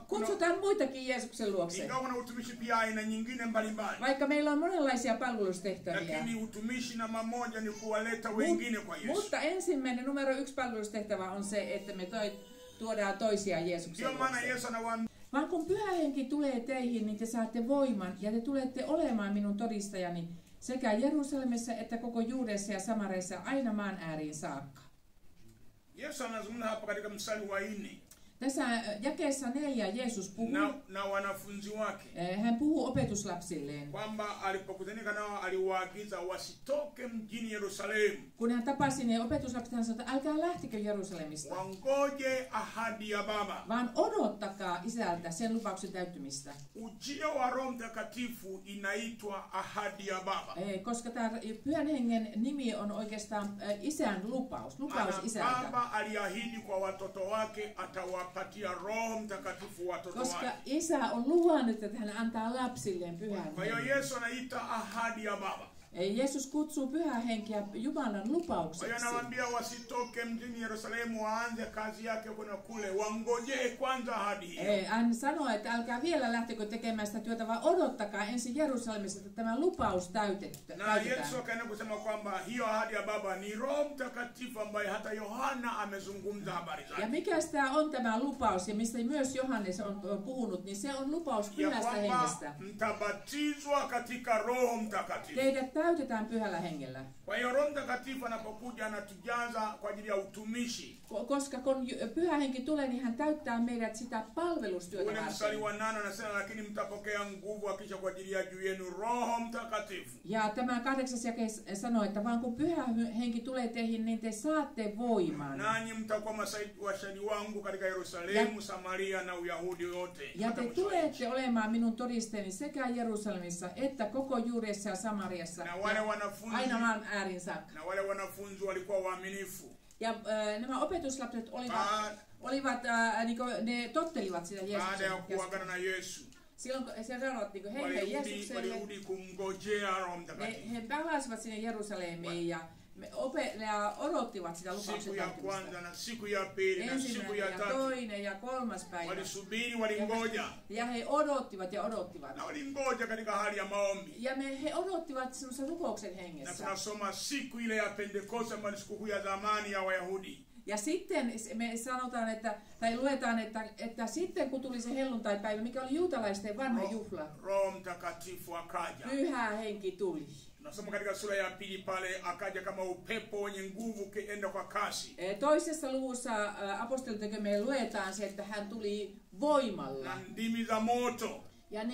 kutsutaan muitakin Jeesuksen luokse. Ingawa kuna utumishi pia aina nyingine mbalimbali. Vaikka meillä on monenlaisia palvelustehtäviä. Lakini utumishi namba moja ni kuwaleta wengine kwa Yesu. Mutta ensimmäinen numero 1 palvelustehtävä on se, että me tuodaan toisia Jeesuksen Ndio maana luokse. Yesu anawaambia, Vaan kun Pyhä Henki tulee teihin, niin te saatte voiman ja te tulette olemaan minun todistajani sekä Jerusalemissa että koko Juudessa ja Samariassa aina maan ääriin saakka. Yesu anazungumza hapa katika mstari wa 4 Tässä jakeessa 4 Jeesus puhuu. na wanafunzi wake Hän puhuu opetuslapsilleen. kwamba alipokutanika nao aliwaagiza wasitoke mjini Yerusalemu, Kun hän tapasi ne opetuslapset, hän sanoi, että älkää lähtikö Jerusalemista, wangoje ahadi ya Baba. vaan odottakaa Isältä sen lupauksen täyttymistä. Ujio wa Roho Mtakatifu inaitwa ahadi ya Baba. Koska tämä Pyhän Hengen nimi on oikeastaan Isän lupaus Isältä. Baba aliahidi kwa watoto wake atawapatia Roho Mtakatifu watoto Koska wake. Isä on luvannut, että hän antaa lapsilleen Pyhän Kwa hiyo Hengen. Yesu anaita ahadi ya Baba. Jeesus kutsuu Pyhää Henkeä Jumalan Kwa hiyo lupaukseksi. anawaambia wasitoke mjini Yerusalemu, waanze kazi yake kuna kule, wangojee kwanza ahadi hiyo. Hän sanoo, että älkää vielä lähtekö tekemään sitä työtä, vaan odottakaa ensin Jerusalemissa, että tämä lupaus Na täytetään. Yesu akaenda kusema kwamba hiyo ahadi ya Baba ni Roho Mtakatifu ambaye hata Yohana amezungumza habari Ja zake. mikä tämä on tämä lupaus, ja mistä myös Johannes on puhunut, niin se on lupaus Ya Pyhästä kwamba Hengestä. mtabatizwa katika Roho Mtakatifu. Teidät täytetään Pyhällä Hengellä. Kwa hiyo Roho Mtakatifu anapokuja anatujaza kwa ajili ya utumishi. Koska kun Pyhä Henki tulee, niin hän täyttää meidät sitä palvelustyötä Ule mstari varten. wa 8 anasema, lakini mtapokea nguvu akisha kwa ajili ya juu yenu Roho Mtakatifu. Ja tämä 8. jake sanoo, että vaan kun Pyhä Henki tulee teihin, niin te saatte voiman. Nanyi mtakuwa washahidi wangu katika Yerusalemu, Samaria na Uyahudi yote. Ja te tulette olemaan minun todisteeni sekä Jerusalemissa että koko Juudessa ja Samariassa Na wale ja wanafunzi aina maan äärin saakka. na wale wanafunzi walikuwa waaminifu. Ja nämä opetuslapset olivat ne tottelivat sitä Baada ya Jeesuksen. kuagana na Yesu, Silloin kun se sanottiin, hei walirudi Jeesukselle, kumngojea Roho Mtakatifu. he palasivat sinne Jerusalemiin ja ja odottivat sitä lupauksen siku ya täyttymistä. kwanza na siku ya pili na siku Ensimmäinen ya ja tatu. toinen ja kolmas päivä. Walisubiri, walingoja. Ja he odottivat ja odottivat. Na walingoja katika hali ya maombi. Ja he odottivat semmoisen rukouksen Na hengessä. tunasoma siku ile ya Pentekoste ambayo ni sikukuu ya zamani ya Wayahudi. Ja sitten me sanotaan, tai luetaan, että sitten kun tuli se helluntaipäivä, mikä oli juutalaisten vanha juhla, Roho Mtakatifu akaja. Pyhä Henki tuli. Tunasoma katika sura ya pili pale, akaja kama upepo wenye nguvu ukienda kwa kasi. Toisessa luvussa apostolitekö me luetaan se, että hän tuli voimalla. Na ndimi za moto. Ja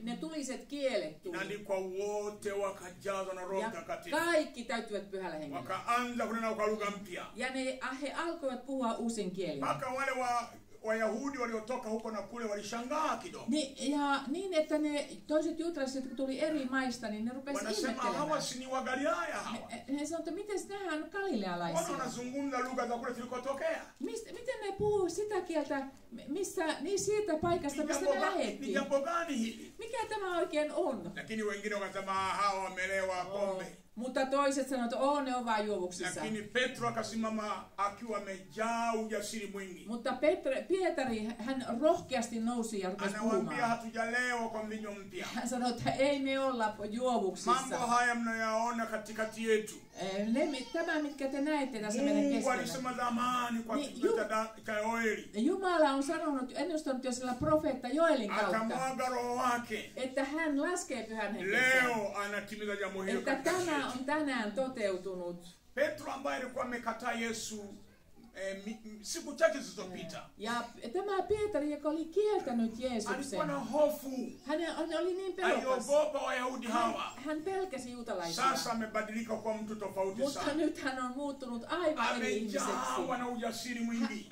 ne tuliset kielet tuli. Inaandikwa wote wakajazwa na Roho Ja Mtakatifu. kaikki täyttyivät Pyhällä Hengellä. Wakaanza kunena kwa lugha mpya. Ja he alkoivat puhua uusin kielin. Mpaka wale Wayahudi waliotoka huko na kule walishangaa kidogo. Niin, että ne toiset juutalaiset, kun tuli eri maista, niin ne rupesivat Wanasema ihmettelemään. hawa si ni wa Galilaya hawa. He sanoivat, että miten nähdään Wana galilealaisia? wanazungumza lugha za kule tulikotokea. Miten ne puhuu sitä kieltä, siitä paikasta, mistä ne Ni lähettiin? jambo gani hili? Mikä tämä oikein on? Lakini wengine wakasema hawa wamelewa pombe. Mutta toiset sanoivat, että ne on vain juovuksissa. Lakini Petro akasimama akiwa amejaa ujasiri mwingi. Mutta Pietari, hän rohkeasti nousi ja rupesi Anawaambia puhumaan. hatujalewa kwa mvinyo mpya. Hän sanoi, että ei me olla Mambo juovuksissa. haya mnayaona katikati yetu. Tämä, mitkä te näette tässä meidän Mungu keskellä. alisema zamani kwa Ni- kinywa cha Yoeli. Jumala on sanonut, ennustanut jo sillä profeetta Joelin kautta, Akamwaga roho wake. että hän laskee Pyhän Henkensä. Leo anatimiza jambo hilo Että katika tämä yetu. on tänään toteutunut. Petro ambaye alikuwa amekataa Yesu siku chache zilizopita, Ja tämä Pietari, joka oli kieltänyt Jeesuksen, alikuwa na hofu, hän oli niin pelokas. aliogopa Wayahudi hawa. Hän pelkäsi juutalaisia. Sasa amebadilika kuwa mtu tofauti Mutta sana, nyt hän on muuttunut aivan eri ihmiseksi. amejawa na ujasiri mwingi,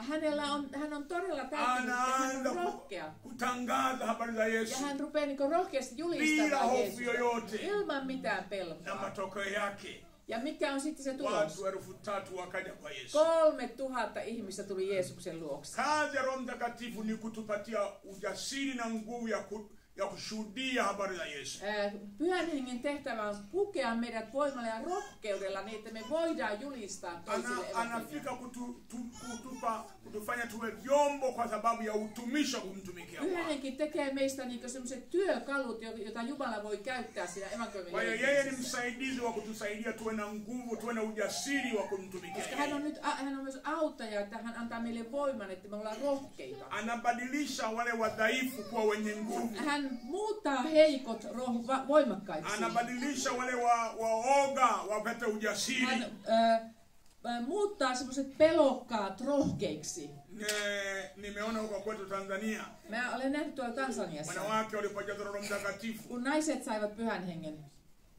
Hän on todella täytynyt ja hän anaanza on rohkea. kutangaza habari za Ja Yesu hän rupeaa niin rohkeasti bila julistamaan hofu Jeesusta yoyote, ilman mitään na pelkoa. matokeo yake Ja mikä on sitten se tulos? watu 3,000 wakaja kwa Yesu. 3000 ihmistä tuli Jeesuksen luokse. Kazi ya Roho Mtakatifu ni kutupatia ujasiri na nguvu ya kushuhudia habari za Yesu. Pyhän Hengen tehtävä on pukea meidät voimalla ja rohkeudella niin, että me voidaan julistaa toisille evankeliumia. Anafika kutufanya tuwe vyombo kwa sababu ya utumishi wa kumtumikia Pyhä Bwana. Henki tekee meistä niin sellaiset työkalut, joita Jumala voi käyttää siinä evankeliumin Kwa hiyo yeye ni levittämisessä. msaidizi wa kutusaidia tuwe na nguvu, tuwe na ujasiri wa kumtumikia Koska hän on yeye. nyt hän on myös auttaja, että hän antaa meille voiman, että me ollaan rohkeita. Anabadilisha wale wadhaifu kuwa wenye nguvu. Hän muuttaa heikot voimakkaiksi. Anabadilisha wale waoga wapate ujasiri. Hän muuttaa semmoiset pelokkaat rohkeiksi. Nimeona huko kwetu Tanzania Mä olen nähnyt tuolla Tansaniassa, wanawake walipojazwa Roho Mtakatifu kun naiset saivat Pyhän Hengen.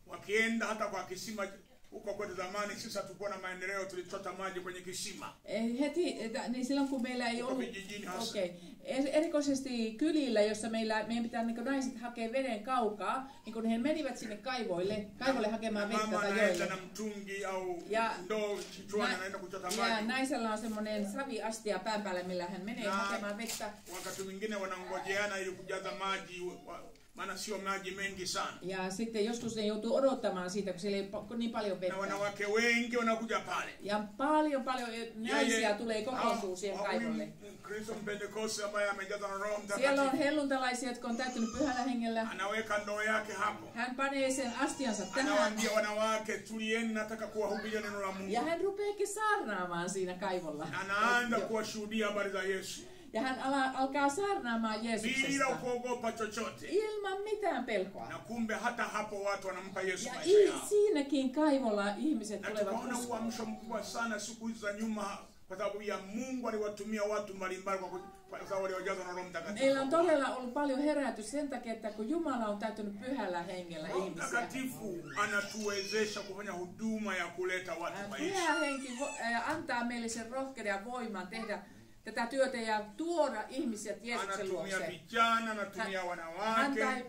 wakienda hata kwa kisima huko kwetu zamani. Sisi hatukuwa na maendeleo, tulichota maji kwenye kisima. Heti, niin silloin kun meillä ei Huko ollut, vijijini hasa. erikoisesti kylillä, jossa meidän pitää niin naiset hakea veden kaukaa, niin kun he menivät sinne kaivoille hakemaan vettä Mama tai anaenda joille. na mtungi au Ja- ndoo kichwani, anaenda kuchota Ja maji. naisella on semmoinen saviastia pään päällä, millä hän menee hakemaan vettä. Wakati mwingine wanangojeana ili kujaza maji, maana sio maji mengi sana, Ja sitten joskus ne joutuu odottamaan siitä, kun siellä ei ole niin paljon na vettä. wanawake wengi wanakuja pale. Ja paljon naisia tulee kokoontuu siihen kaivolle. Kristo Pentekoste ambaye amejazwa na Roho Siellä on Mtakatifu helluntalaisia, jotka on täytynyt Pyhällä Hengellä. anaweka ndoo yake hapo, Hän panee sen astiansa tähän. anawaambia wanawake, tulieni, nataka kuwahubiria neno la Mungu. Ja hän rupeekin saarnaamaan siinä kaivolla. Anaanza kuwashuhudia habari za Yesu Ja hän alkaa saarnaamaan bila Jeesuksesta. kuogopa chochote, Ilman mitään pelkoa. na kumbe hata hapo watu wanampa Yesu Ja maisha yao. siinäkin kaivolla ihmiset Na tulevat tukaona uskoon. uamsho mkubwa sana siku hizi za nyuma, kwa sababu ya Mungu aliwatumia watu mbalimbali kwa sababu waliojazwa na Roho Mtakatifu. Meillä on todella ollut paljon herätys sen takia, että kun Jumala on täytynyt Pyhällä Hengellä Roho ihmisiä. Mtakatifu anatuwezesha kufanya huduma ya kuleta watu kwa Yesu. Pyhä Henki antaa meille sen rohkeuden ja voiman tehdä tätä työtä ja tuoda ihmiset Jeesuksen Anatumia luokse. vijana, anatumia Hän wanawake,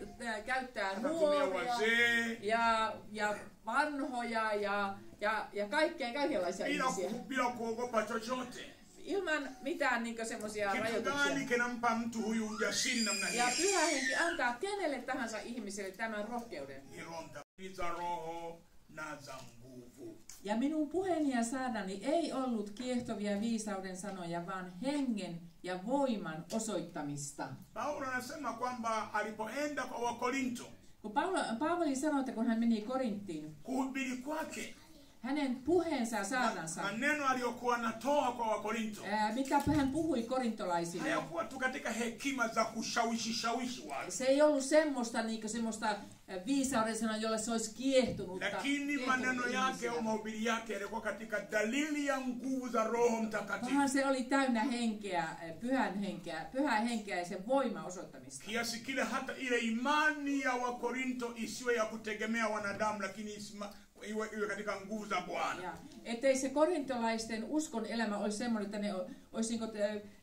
käyttää anatumia nuoria wazee, ja vanhoja ja kaikenlaisia ihmisiä. bila kuogopa chochote. Ilman mitään niin semmoisia Kitu rajoituksia. gani kinampa mtu huyu ujasiri namna Ja hii? Pyhä Henki antaa kenelle tahansa ihmiselle tämän rohkeuden. Ni Roho Mtakatifu za roho na za nguvu. Ja minun puheeni ja saarnani ei ollut kiehtovia viisauden sanoja, vaan hengen ja voiman osoittamista. Paulo anasema kwamba alipoenda kwa Wakorinto Kun Paavali sanoi, että kun hän meni Korinttiin, kuhubiri kwake, hänen puheensa ja saarnansa, maneno aliyokuwa anatoa kwa Wakorinto mitä hän puhui korintolaisille, hayakuwa tu katika hekima za kushawishi watu, se ei ollut semmoista, semmoista viisauden sanoa, jolle se olisi kiehtunut. lakini maneno yake au mahubiri yake yalikuwa katika dalili ya nguvu za Roho Mtakatifu, Vaan se oli täynnä henkeä, pyhää henkeä ja sen voima osoittamista. kiasi kile hata ile imani ya Wakorinto isiwe ya kutegemea wanadamu, lakini iwe katika nguvu za Bwana. Ja, ettei se korintolaisten uskon elämä olisi semmoinen, että ne olisi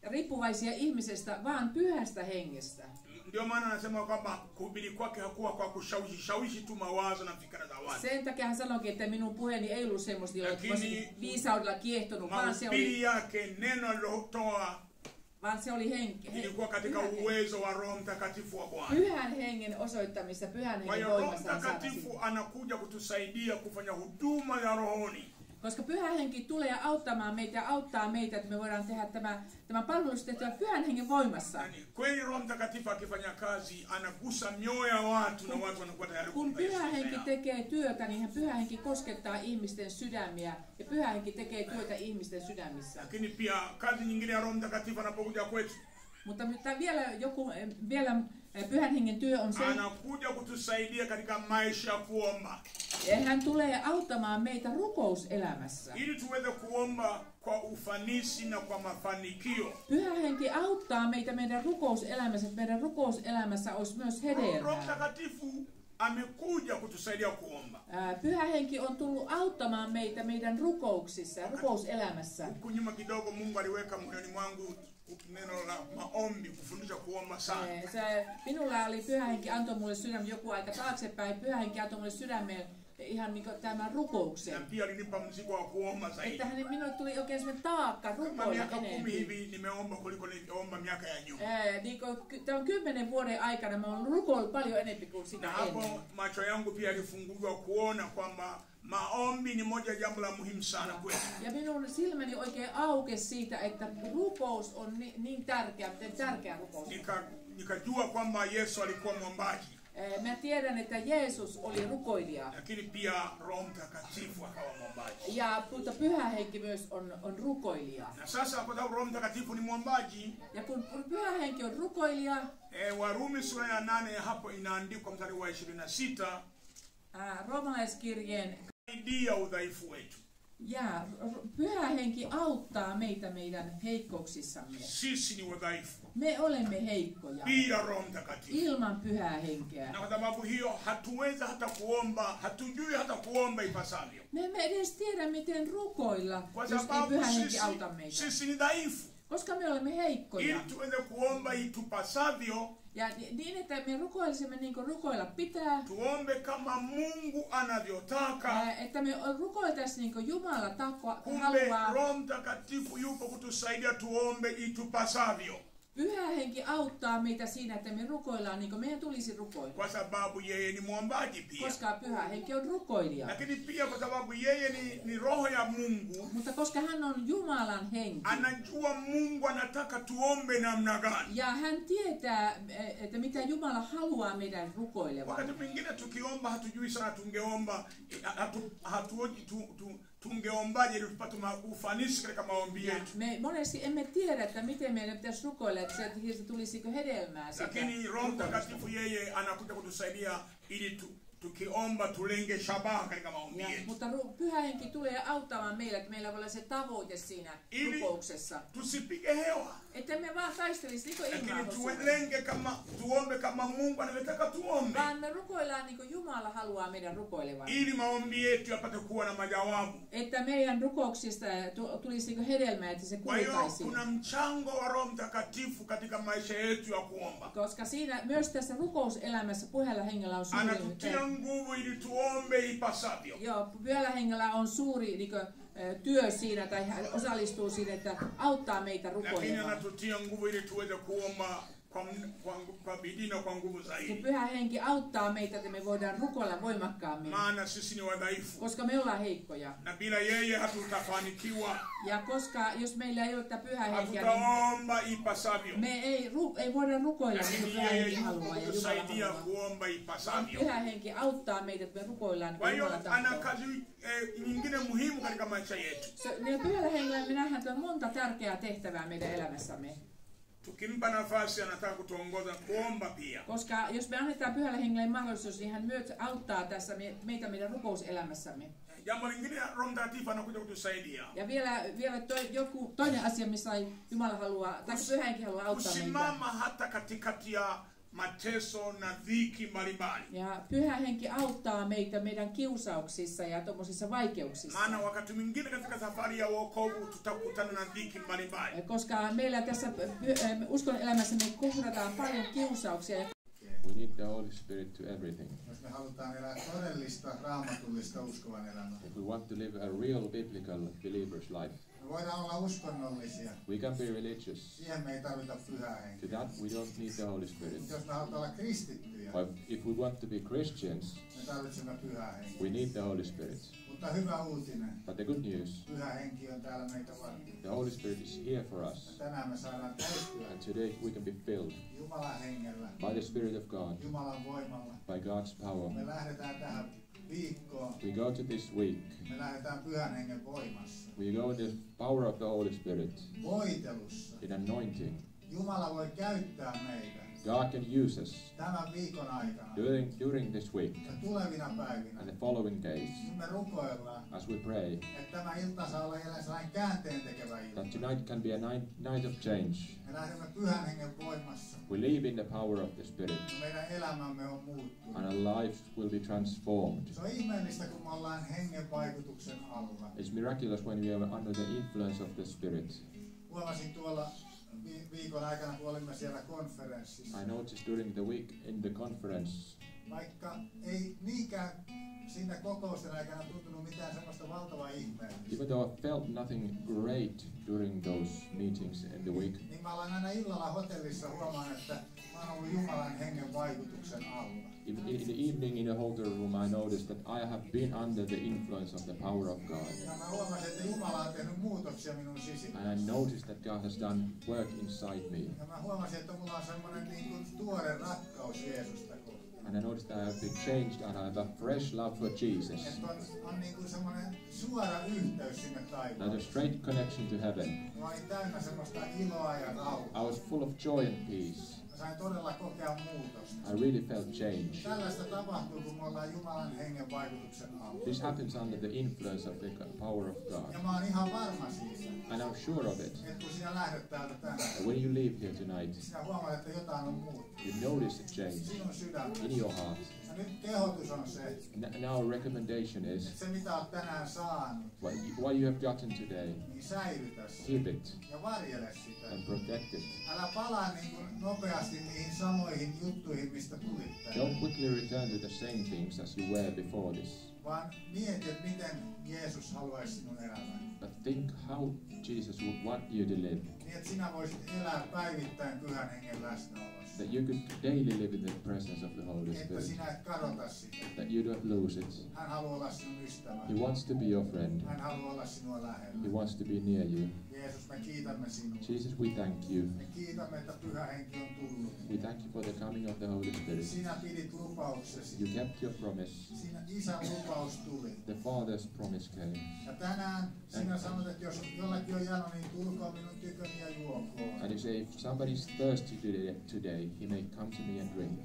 riippuvaisia ihmisestä, vaan pyhästä hengestä. Ndio maana anasema kwamba kuhubiri kwake hakuwa kwa kushawishi tu mawazo na fikra za watu. Sen takia hän sanoikin, että minun puheeni ei ollut semmoista, jolla olisi viisaudella kiehtonut, vaan se mahubiri oli, yake, neno alilotoa ilikuwa katika uwezo wa Roho Mtakatifu wa Bwana. pyhän hengen osoittamista, pyhän Kwa hengen hiyo Roho voimasta hän Mtakatifu anakuja kutusaidia kufanya huduma ya rohoni. Koska pyhä henki tulee auttamaan meitä ja auttaa meitä, että me voidaan tehdä tämä palvelus tehtyä pyhän hengen voimassa. Yani kweli Roho Mtakatifu akifanya kazi anagusa mioyo ya watu na watu wanakuwa tayari Kun kumpa Yesu pyhä henki yao. tekee työtä, niin pyhä henki koskettaa ihmisten sydämiä ja pyhä henki tekee työtä ihmisten sydämissä. Lakini pia kazi nyingine ya Roho Mtakatifu anapokuja kwetu, Mutta vielä pyhän hengen työ on se, anakuja kutusaidia katika maisha ya kuomba, hän tulee auttamaan meitä rukouselämässä. ili tuweze kuomba kwa ufanisi na kwa mafanikio. Pyhä henki auttaa meitä meidän rukouselämässä, että meidän rukouselämässä olisi myös Roho hedelmää. Mtakatifu amekuja kutusaidia kuomba. Pyhä henki on tullut auttamaan meitä meidän rukouksissa ja rukouselämässä. Huku nyuma kidogo Mungu aliweka moyoni mwangu neno la maombi, kufundisha kuomba sana. Minulla oli pyhä henki antoi mulle sydämen joku aika taaksepäin. Pyhä henki antoi mulle sydämeen ihan niin tämän Na rukouksen. pia alinipa mzigo wa kuomba zaidi. Että minulle tuli oikein semmoinen taakka Kama rukoilla miaka 10 enemmän. hivi nimeomba kuliko niliomba miaka ya nyuma. Tämän 10 vuoden aikana mä oon rukoillut paljon enemmän kuin Na sitä hapo ennen. macho yangu pia yalifunguliwa kuona kwamba maombi ni moja jambo la muhimu sana kwetu. Ja minun silmäni oikein aukesi siitä, että rukous on niin tärkeä, miten tärkeä rukous on. Nikajua kwamba Yesu alikuwa mwombaji, Mä tiedän, että Jeesus oli rukoilija. lakini pia Roho Mtakatifu akawa mwombaji. Mutta pyhä henki myös on rukoilija. Na sasa kwa sababu Roho Mtakatifu ni mwombaji, Ja kun pyhä henki on rukoilija, Warumi sura ya 8 hapo inaandikwa mstari wa 26, roomalaiskirjeen saidia udhaifu wetu. ja pyhä henki auttaa meitä meidän heikkouksissamme. Sisi ni wadhaifu Me olemme heikkoja bila Roho Mtakatifu. ilman pyhää henkeä. Na kwa sababu hiyo hatuwezi hata kuomba, hatujui hata kuomba ipasavyo. Me emme edes tiedä, miten rukoilla, Kwa jos ei sababu pyhä henki auta meitä. sisi ni dhaifu. Koska me olemme heikkoja. Ili tuweze kuomba itupasavyo, Ja niin, että me rukoilisimme niin kuin rukoilla pitää. tuombe kama Mungu anavyotaka. Että me rukoiltaisiin niin kuin Jumala Kumbe haluaa. Roho Mtakatifu yupo kutusaidia tuombe itupasavyo, Pyhä henki auttaa meitä siinä, että me rukoillaan niin kuin meidän tulisi rukoilla. kwa sababu yeye ni mwombaji pia, Koska pyhä henki on rukoilija. lakini pia kwa sababu yeye ni roho ya Mungu. Mutta koska hän on Jumalan henki. Anajua Mungu anataka tuombe namna gani. Ja hän tietää, että mitä Jumala haluaa meidän rukoilevan. Wakati mwingine tukiomba hatujui sana tungeomba, hatuoji tungeombaje ili tupate ufanisi katika maombi Ja yetu. me monesti emme tiedä, että miten meidän pitäisi rukoilla, että se tulisiko hedelmää sitä. Lakini Roho Mtakatifu yeye anakuja kutusaidia ili tukiomba tulenge shabaha katika maombi yetu. Mutta pyhä henki tulee auttamaan meillä, että meillä voi olla se tavoite siinä rukouksessa. Tusipige hewa, Että me vaan taistelisi niin kuin lakini ilman tuombe kama Mungu anavyotaka tuombe, vaan me rukoillaan niin kuin Jumala haluaa meidän rukoilevan. ili maombi yetu yapate kuwa na majawabu. Että meidän rukouksista tulisi niin kuin hedelmää, että se Kwa hiyo kultaisi. kuna mchango wa Roho Mtakatifu katika maisha yetu ya kuomba. Koska siinä myös tässä rukouselämässä pyhällä hengellä on suuri. Anatutia nguvu ili tuombe ipasavyo. Joo, pyhällä hengellä on suuri niin kuin, työ siinä, tai hän osallistuu siinä, että auttaa meitä Lakini rukoilemaan. anatutia nguvu ili tuweze kuomba kwa bidii na kwa nguvu Kun zaidi, Pyhä Henki auttaa meitä, että me voidaan rukoilla voimakkaammin, maana sisi ni wadhaifu, koska me ollaan heikkoja. na bila yeye hatutafanikiwa, Ja koska jos meillä ei ole tätä Pyhää Henkeä, niin hatutaomba ipasavyo, me ei voida rukoilla niin kuin lakini Pyhä yeye Henki yuko haluaa ja Jumala kutusaidia haluaa. kuomba ipasavyo. Pyhä Henki auttaa meitä, että me rukoillaan niin Kwa kuin hiyo Jumala ana tahtoo. kazi nyingine muhimu katika maisha yetu. Niin Pyhällä Hengellä me nähdään, että on monta tärkeää tehtävää meidän elämässämme. Tukimpa nafasi anataka kutuongoza kuomba pia. Koska jos me annetaan Pyhälle Hengelle mahdollisuus, niin hän myös auttaa tässä meitä meidän rukouselämässämme. Jambo lingine Roho Mtakatifu anakuja kutusaidia. Ja vielä joku toinen asia, missä Jumala haluaa, tai Pyhä Henki haluaa auttaa meitä. Kusimama hata katikati ya mateso na dhiki mbalimbali. Ja Pyhä Henki auttaa meitä meidän kiusauksissa ja tuommoisissa vaikeuksissa. Maana wakati mwingine katika safari ya wokovu tutakutana na dhiki mbalimbali. Koska meillä tässä uskon elämässä me kohdataan paljon kiusauksia. We need the Holy Spirit to everything. Jos me halutaan elää todellista, raamatullista uskovan elämää. If we want to live a real biblical believer's life, Me voidaan olla uskonnollisia. we can be religious. Siihen me ei tarvita Pyhää To Henkeä. that, we don't need the Holy Spirit. Jos me halutaan olla kristittyjä, But if we want to be Christians, me tarvitsemme Pyhää Henkeä. we need the Holy Spirit. Mutta hyvä uutinen. But the good news, Pyhä Henki on täällä meitä varten. the Holy Spirit is here for us. Tänään me saadaan täyttyä And today we can be filled Jumalan hengellä, by the Spirit of God, Jumalan voimalla. by God's power. Me lähdetään tähän viikkoon. We go to this week. Me lähdetään Pyhän Hengen voimassa. We go in the power of the Holy Spirit, Voitelussa. in anointing. Jumala voi käyttää meitä God can use us tämän viikon aikana during this week ja tulevina päivinä. and the following days Kun me rukoillaan, as we pray että tämä ilta saa olla jälleen sellainen käänteen tekevä ilta. that tonight can be a night of change. Me lähdemme Pyhän Hengen voimassa. We live in the power of the Spirit Meidän elämämme on muuttunut. and our lives will be transformed. Se on ihmeellistä, kun me ollaan hengen vaikutuksen alla. It's miraculous when we are under the influence of the Spirit. Huomasin tuolla viikon aikana, kun olimme siellä konferenssissa. I noticed during the week in the conference, Vaikka ei niinkään siinä kokousten aikana tuntunut mitään semmoista valtavaa ihmeellistä. even though I felt nothing great during those meetings in the week, Niin mä olen aina illalla hotellissa huomaan, että mä oon ollut Jumalan hengen vaikutuksen alla. even in the evening in the hotel room, I noticed that I have been under the influence of the power of God. Ja mä huomasin, että Jumala on tehnyt muutoksia minun sisimmässä. And I noticed that God has done work inside me. Ja mä huomasin, että mulla on semmoinen niin kuin tuore rakkaus Jeesusta kohtaan. And I noticed that I have been changed and I have a fresh love for Jesus. Että on niin kuin semmoinen suora yhteys sinne Like taivaan. a straight connection to heaven. Mä olin täynnä semmoista iloa ja I rauhaa. was full of joy and peace. Mä sain todella kokea muutosta. I really felt change. Tällaista tapahtuu, kun me ollaan Jumalan hengen vaikutuksen alla. This happens under the influence of the power of God. Ja mä oon ihan varma siitä, And I'm sure of it. että kun sinä lähdet täältä tänään, And when you leave here tonight, sinä huomaat, että jotain on muuttunut. you notice a change Sinun sydämessä. in your heart. Ja nyt kehotus on se, And our recommendation että is se mitä olet tänään saanut, what you have gotten today, niin säilytä se. keep it Ja varjele sitä. and protect it. Älä palaa niin kuin nopeasti niihin samoihin juttuihin, mistä tulit tänne. Don't quickly return to the same things as you were before this. Vaan mieti, että miten Jeesus haluaisi sinun elämän. But think how Jesus would want you to live. Niin, että sinä voisit elää päivittäin Pyhän Hengen läsnäolossa. That you could daily live in the presence of the Holy Että Spirit. sinä et kadota sitä. That you don't lose it. Hän haluaa olla sinun He ystävä. wants to be your friend. Hän haluaa olla sinua lähellä. He wants to be near you. Jeesus, me kiitämme sinua. Jesus, we thank you. Me kiitämme, että Pyhä Henki on tullut. We thank you for the coming of the Holy Spirit. Sinä pidit lupauksesi. You kept your promise. Sinä Isän lupaus tuli. The Father's promise came. Ja tänään sinä sanot, että jos jollakin on jano, niin tulkoon minun tyköni ja juokoon. And you say, if somebody's thirsty today, he may come to me and drink.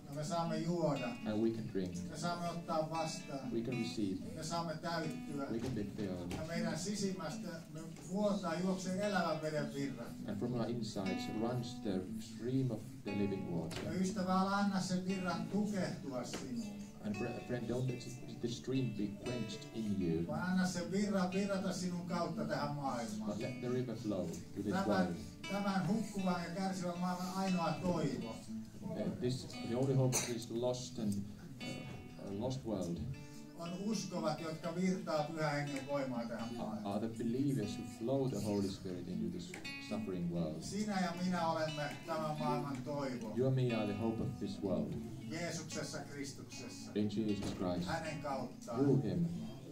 Ja me saamme juoda. And we can drink. Me saamme ottaa vastaan. We can receive. Me saamme täyttyä. We can be filled. Ja meidän sisimmästä me vuotaa juoksee elävän veden virrat. And from our insides runs the stream of the living water. Ja ystävä, älä anna sen virran tukehtua sinuun. And friend, don't let the stream be quenched in you, Vaan anna sen virran virrata sinun kautta tähän maailmaan. but let the river flow to this world. Tämän hukkuvan ja kärsivän maailman ainoa toivo The only hope of this lost and lost world on uskovat, jotka virtaa Pyhän Hengen voimaa tähän maailmaan. are the believers who flow the Holy Spirit into this suffering world. Sinä ja minä olemme tämän maailman toivo. You and me are the hope of this world. Jeesuksessa Kristuksessa. In Jesus Christ. Hänen kauttaan. Through Him,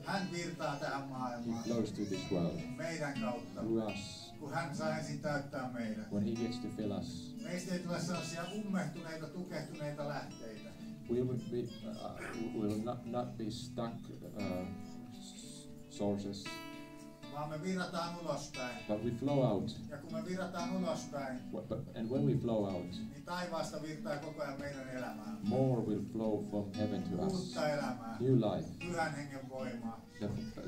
Hän virtaa tähän He maailmaan. flows to this world. Meidän kautta. Through us. Kun hän saa ensin täyttää meidät. When He gets to fill us, Meistä ei tule sellaisia ummehtuneita, tukehtuneita lähteitä. we will not be stuck sources, Vaan me virrataan ulospäin. but we flow out. Ja kun me virrataan ulospäin, And when we flow out, niin taivaasta virtaa koko ajan meidän elämään. more will flow from heaven to us. Uutta elämää. New life, Pyhän Hengen voimaa.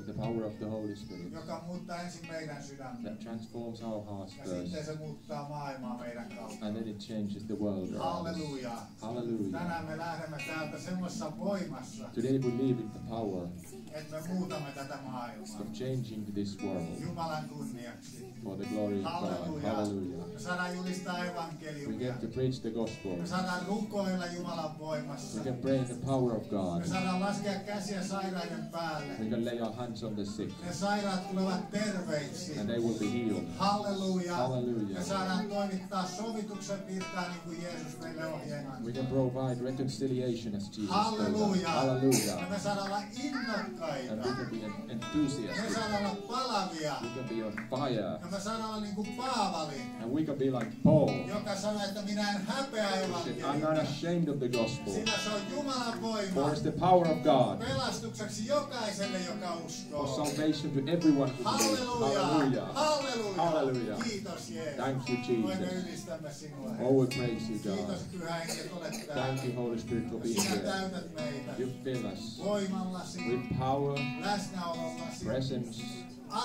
the power of the Holy Spirit Joka muuttaa ensin meidän sydämme. that transforms our hearts Ja first, sitten se muuttaa maailmaa meidän kautta. and then it changes the world around us. Halleluja. Hallelujah. Tänään me lähdemme täältä semmoisessa voimassa, Today we live in the power että me muutamme tätä maailmaa. of changing this world Jumalan kunniaksi. for the glory of God. Halleluja. Hallelujah. Me saadaan julistaa We evankeliumia. get to preach the gospel. Me saadaan rukoilla Jumalan voimassa. We can pray in the power of God. Me saadaan laskea käsiä sairaiden päälle. We can lay our hands on the sick, Ne sairaat tulevat terveiksi. and they will be healed. Halleluja. Hallelujah. Me saadaan toimittaa sovituksen virtaan niin kuin Jeesus meille ohjeen We antoi. can provide reconciliation as Jesus told us. Halleluja. Ja Hallelujah. me saadaan olla And we innokkaita. can be Me enthusiastic. saadaan olla palavia. We can be on fire. Ja me saadaan olla niin kuin Paavali, And we can be like Paul. joka sanoi, että minä en häpeä He said, I'm not evankeliumia. ashamed of the gospel, Sillä se on Jumalan voima for it's the power of God pelastukseksi jokaiselle, joka for uskoo. salvation to everyone who believes. Halleluja! Hallelujah. Halleluja! Hallelujah. Kiitos Jeesus. Thank you, Voimme Jesus. ylistämme sinua. Oh, we praise you, God. Kiitos Pyhä Henki, että olet Thank täällä. you, Holy Spirit, for being Sinä here. täytät meitä You fill us voimallasi, with power, läsnäolollasi, presence,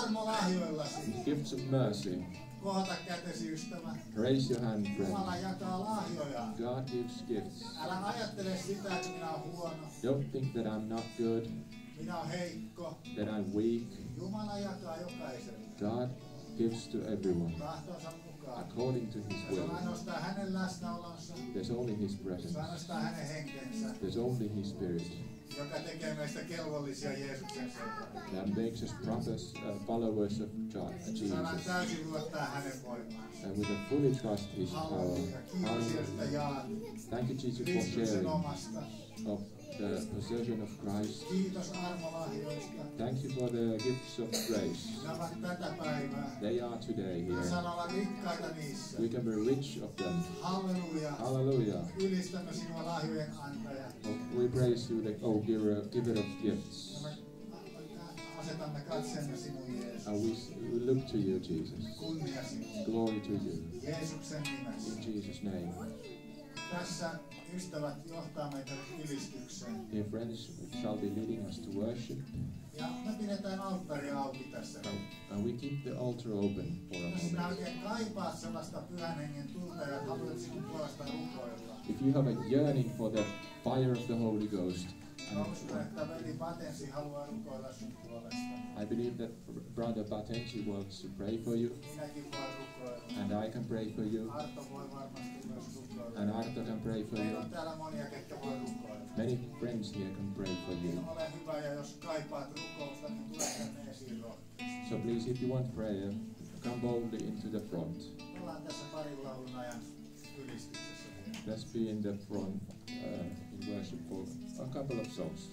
armolahjoillasi. gifts of mercy. Kohota kätesi ystävä. Raise your hand, friend. Jumala jakaa lahjoja. God gives gifts. Älä ajattele sitä, että minä olen huono, Don't think that I'm not good, minä olen heikko. that I'm weak. Jumala jakaa jokaiselle God gives to everyone tahtonsa mukaan. according to His Ja se will. on ainoastaan hänen läsnäolonsa, There's only His se on presence. ainoastaan hänen henkensä, There's only His Spirit joka tekee meistä kelvollisia Jeesuksen seuraajia. that makes us proper followers of Jesus. Saadaan täysin luottaa hänen voimaansa. And we can fully trust His power. Halleluja. Kiitos Hallelujah. Jeesusta jaat Thank you, Jesus, for Kristuksen sharing omasta. of the possession of Christ. Kiitos armolahjoista. Thank you for the gifts of grace. Ne ovat tätä päivää. They are today Me here. saadaan olla rikkaita niissä. We can be rich of them. Halleluja. Hallelujah. Ylistämme sinua lahjojen antaja. We praise you, the giver of gifts. Ja me asetamme katseemme sinun Jeesus. And we look to you, Jesus. Kunnia sinulle. Glory to you. Jeesuksen nimessä. In Jesus' name. Tässä ystävät johtaa meitä ylistykseen. Dear friends, shall be leading us to worship. Ja me pidetään alttari auki tässä. And we keep the altar open for a Jos sinä moment. oikein kaipaat sellaista Pyhän Hengen tulta ja haluat sinun puolesta rukoilla. If you have a yearning for the fire of the Holy Ghost, Mä and uskon, että veli Patensi haluaa rukoilla sun puolesta. I believe that Brother Batensi wants to pray for you, Minäkin voin rukoilla. and I can pray for you, Arto voi varmasti myös rukoilla. and Arto can pray for Meillä you. on täällä monia, ketkä voi rukoilla. Many friends here can pray for Niin you. ole hyvä, ja jos kaipaat rukousta, niin tule tänne esiin rohkeasti. So please, if you want prayer, come boldly into the front. Ollaan tässä parin laulun ajan ylistyksessä. Let's be in the front in worship for a couple of songs.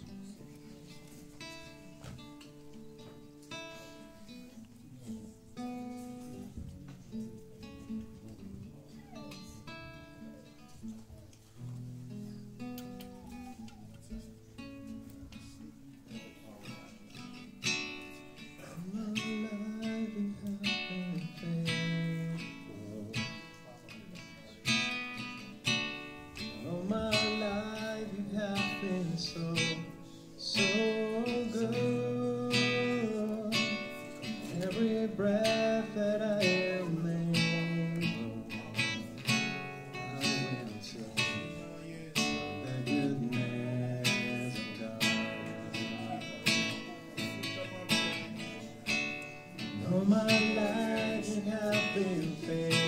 All my life you have been so, so good. Every breath that I am able, I will sing the goodness of God. All my life you have been faithful.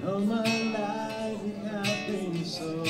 All my life you have been so,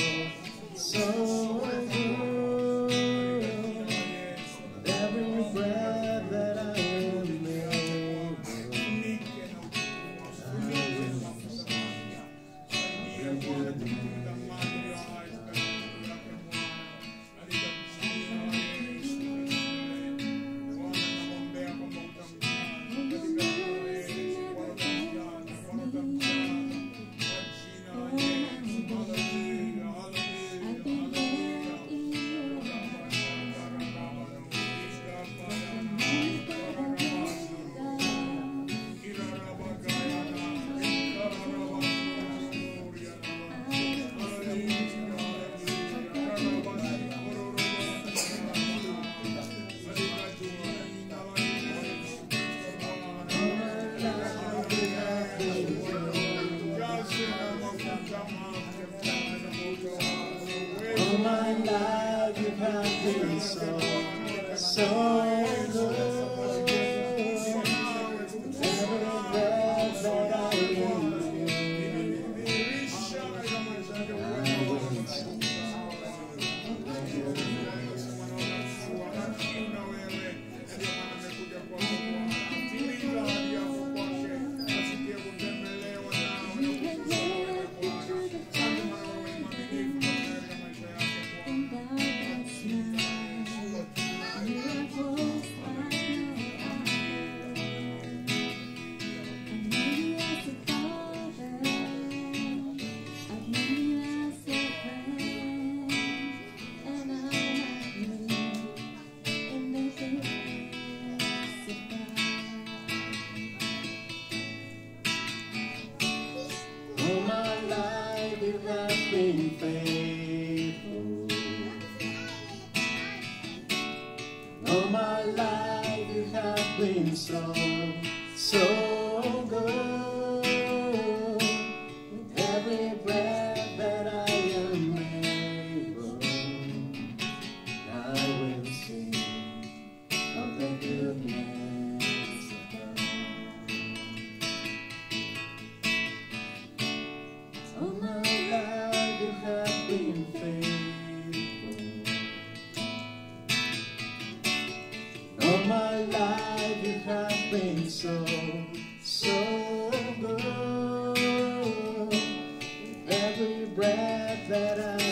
been so good. Every breath that I am all my life you have been faithful. All my life you have been so good. With every breath that I am able, I will sing of the goodness of God. All my life you have been faithful. All my life you have been so good. Every breath that I